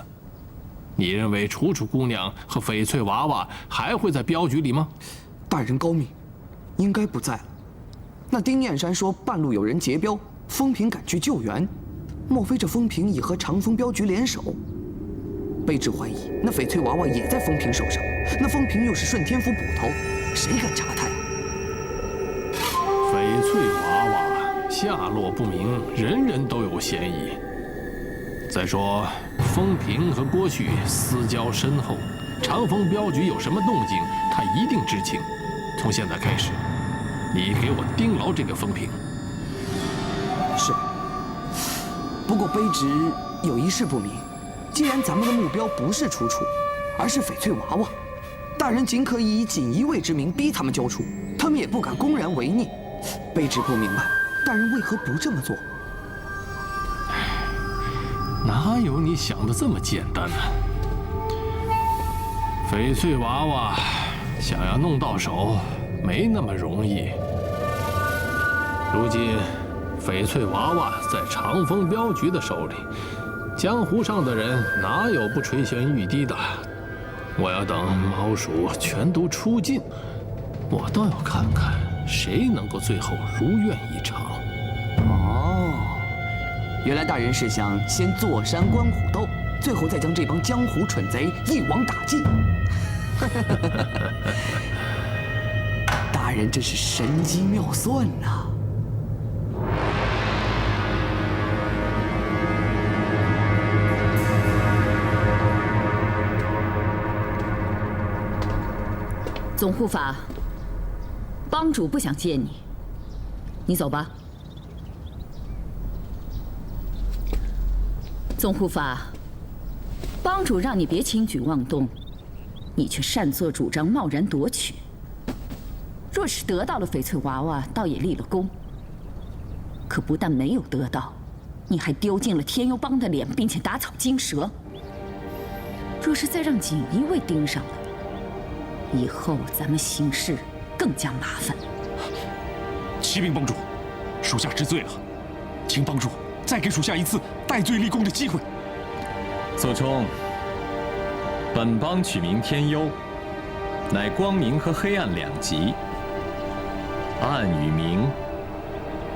Speaker 11: 你认为楚楚姑娘和翡翠娃娃还会在镖局里吗？
Speaker 16: 大人高明，应该不在了。那丁燕山说半路有人劫镖，风平赶去救援，莫非这风平已和长风镖局联手？卑职怀疑那翡翠娃娃也在风平手上，那风平又是顺天府捕头，谁敢查他呀？
Speaker 11: 翡翠娃娃下落不明，人人都有嫌疑。再说，风平和郭旭私交深厚，长风镖局有什么动静，他一定知情。从现在开始，你给我盯牢这个风平。
Speaker 16: 是。不过卑职有一事不明，既然咱们的目标不是楚楚，而是翡翠娃娃，大人尽可以锦衣卫之名逼他们交出，他们也不敢公然违逆。卑职不明白，大人为何不这么做？
Speaker 11: 哪有你想的这么简单呢？翡翠娃娃想要弄到手，没那么容易。如今，翡翠娃娃在长风镖局的手里，江湖上的人哪有不垂涎欲滴的？我要等猫鼠全都出尽，我倒要看看谁能够最后如愿以偿。
Speaker 16: 哦，原来大人是想先坐山观虎斗，最后再将这帮江湖蠢贼一网打尽。大人真是神机妙算呐！
Speaker 17: 总护法，帮主不想见你，你走吧。总护法，帮主让你别轻举妄动，你却擅作主张，贸然夺取。若是得到了翡翠娃娃，倒也立了功。可不但没有得到，你还丢尽了天幽帮的脸，并且打草惊蛇。若是再让锦衣卫盯上了，以后咱们行事更加麻烦。
Speaker 8: 启禀帮主，属下知罪了，请帮主再给属下一次戴罪立功的机会。
Speaker 18: 左冲，本帮取名天幽，乃光明和黑暗两极，暗与明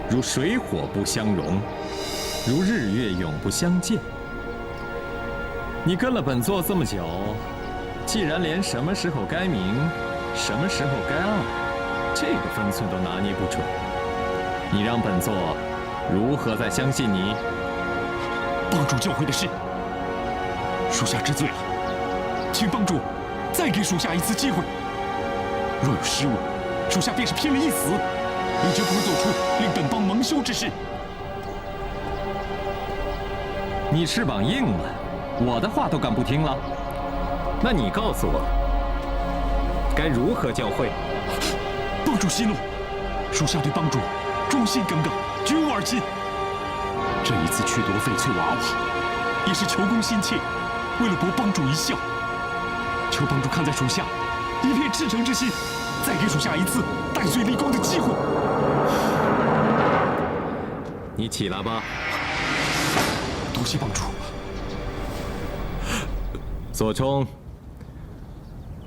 Speaker 18: 如水火不相容，如日月永不相见。你跟了本座这么久，既然连什么时候该明，什么时候该暗，这个分寸都拿捏不准，你让本座如何再相信你？
Speaker 8: 帮主教诲的是，属下知罪了，请帮主再给属下一次机会。若有失误，属下便是拼了一死，也绝不会做出令本帮蒙羞之事。
Speaker 18: 你翅膀硬了，我的话都敢不听了？那你告诉我，该如何教诲？
Speaker 8: 帮主息怒，属下对帮主忠心耿耿，绝无二心。这一次去夺翡翠娃娃，也是求公心切，为了博帮主一笑。求帮主看在属下一片赤诚之心，再给属下一次戴罪立功的机会。
Speaker 18: 你起来吧。
Speaker 8: 多谢帮主。
Speaker 18: 左冲，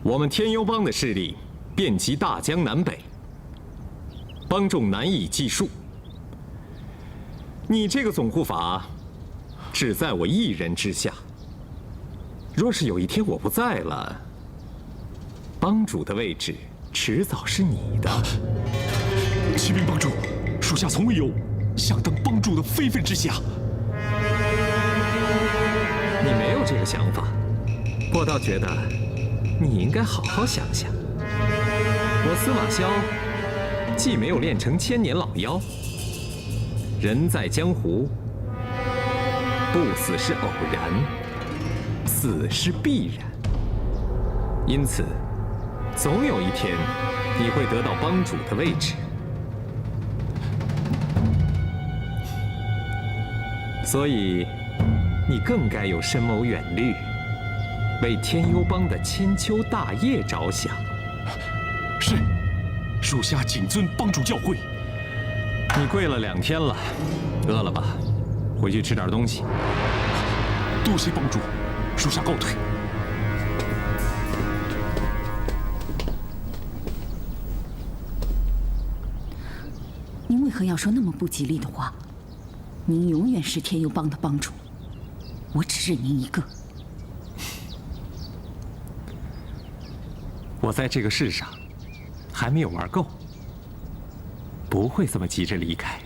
Speaker 18: 我们天幽帮的势力遍及大江南北，帮众难以计数。你这个总护法，只在我一人之下。若是有一天我不在了，帮主的位置迟早是你的。
Speaker 8: 启禀帮主，属下从未有想当帮主的非分之想。
Speaker 18: 你没有这个想法，我倒觉得你应该好好想想。我司马萧既没有练成千年老妖，人在江湖，不死是偶然，死是必然。因此，总有一天你会得到帮主的位置。所以，你更该有深谋远虑，为天幽帮的千秋大业着想。
Speaker 2: 是，属下谨遵帮主教诲。
Speaker 18: 你跪了2天了，饿了吧？回去吃点东西。
Speaker 2: 多谢帮主，属下告退。
Speaker 17: 您为何要说那么不吉利的话？您永远是天幽帮的帮主，我只认您一个。
Speaker 18: 我在这个世上还没有玩够，不会这么急着离开。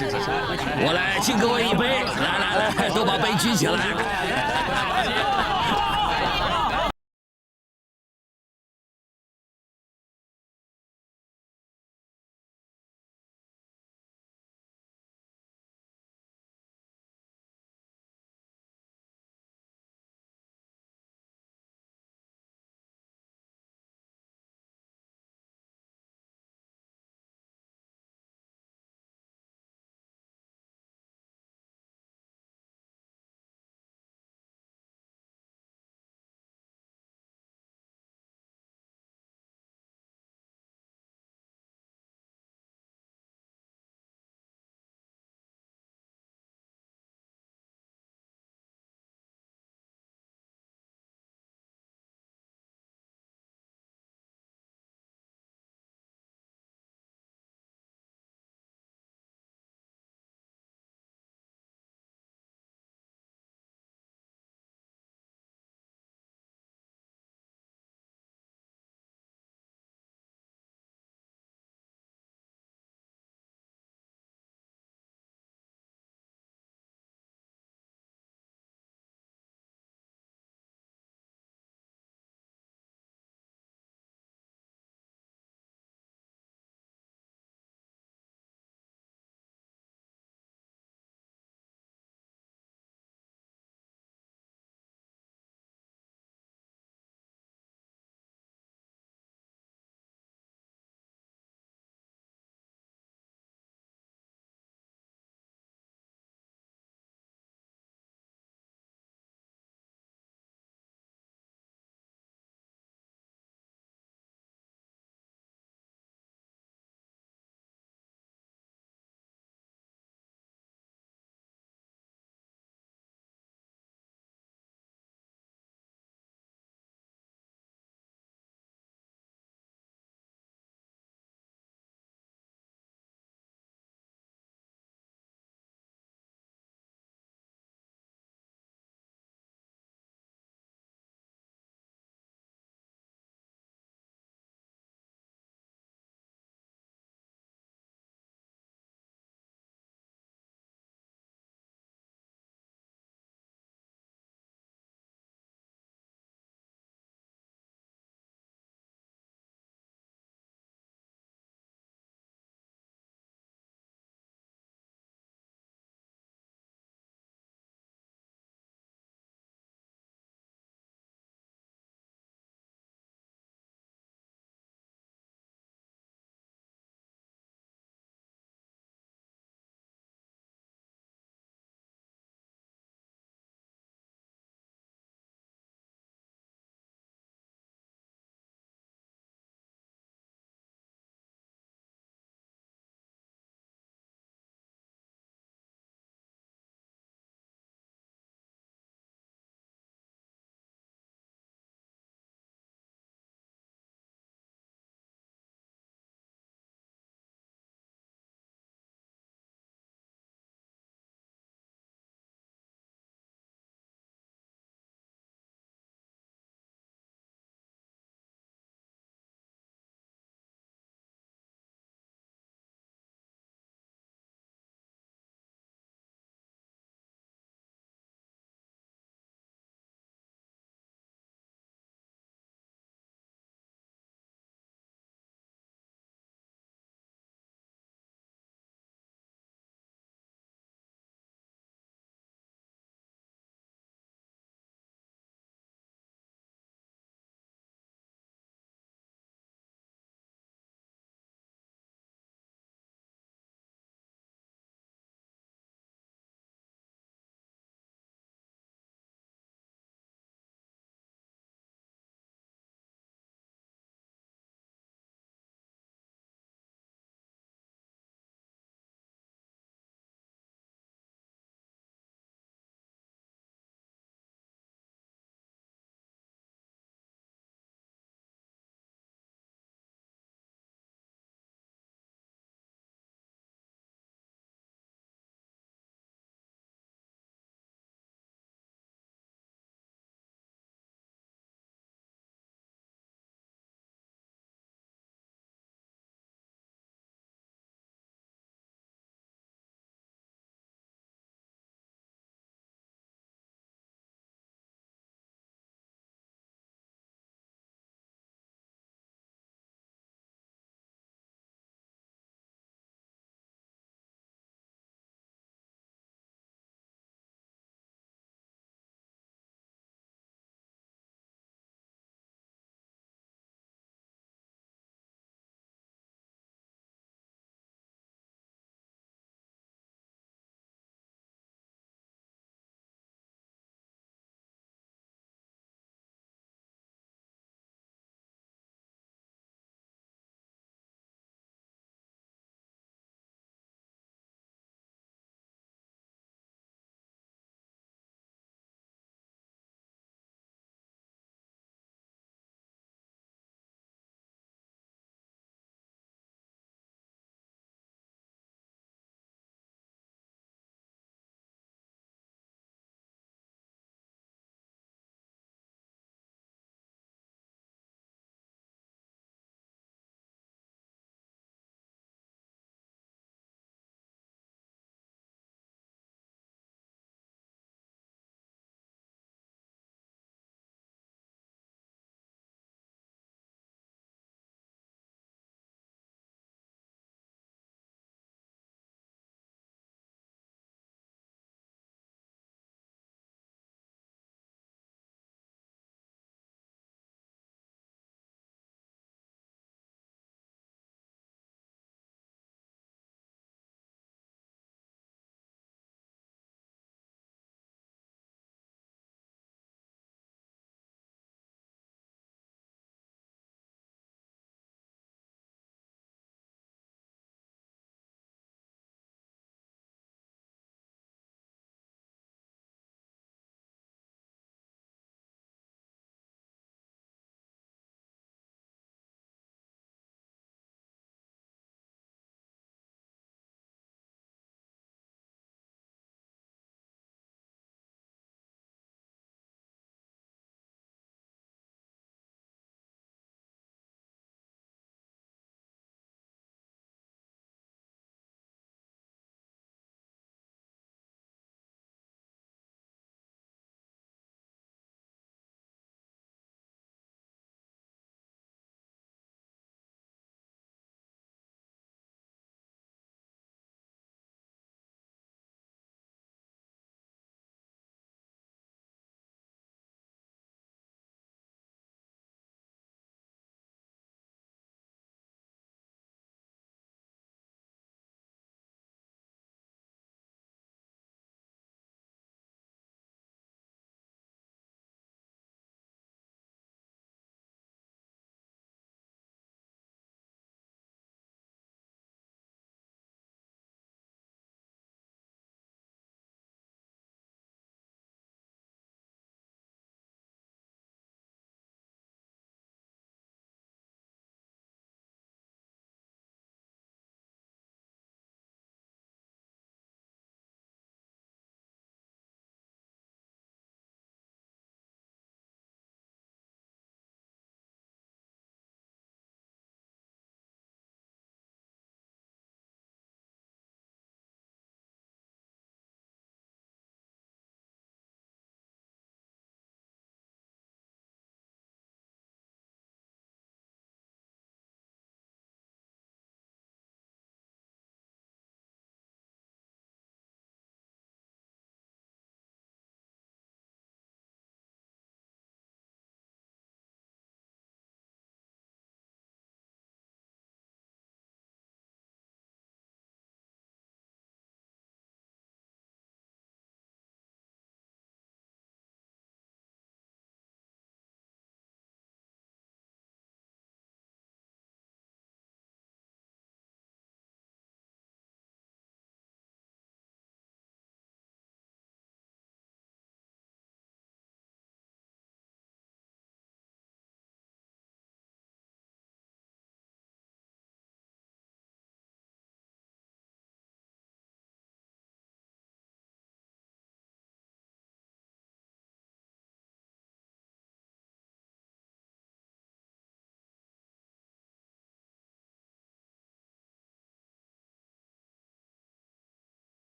Speaker 3: 我来敬各位一杯，来，都把杯举起来。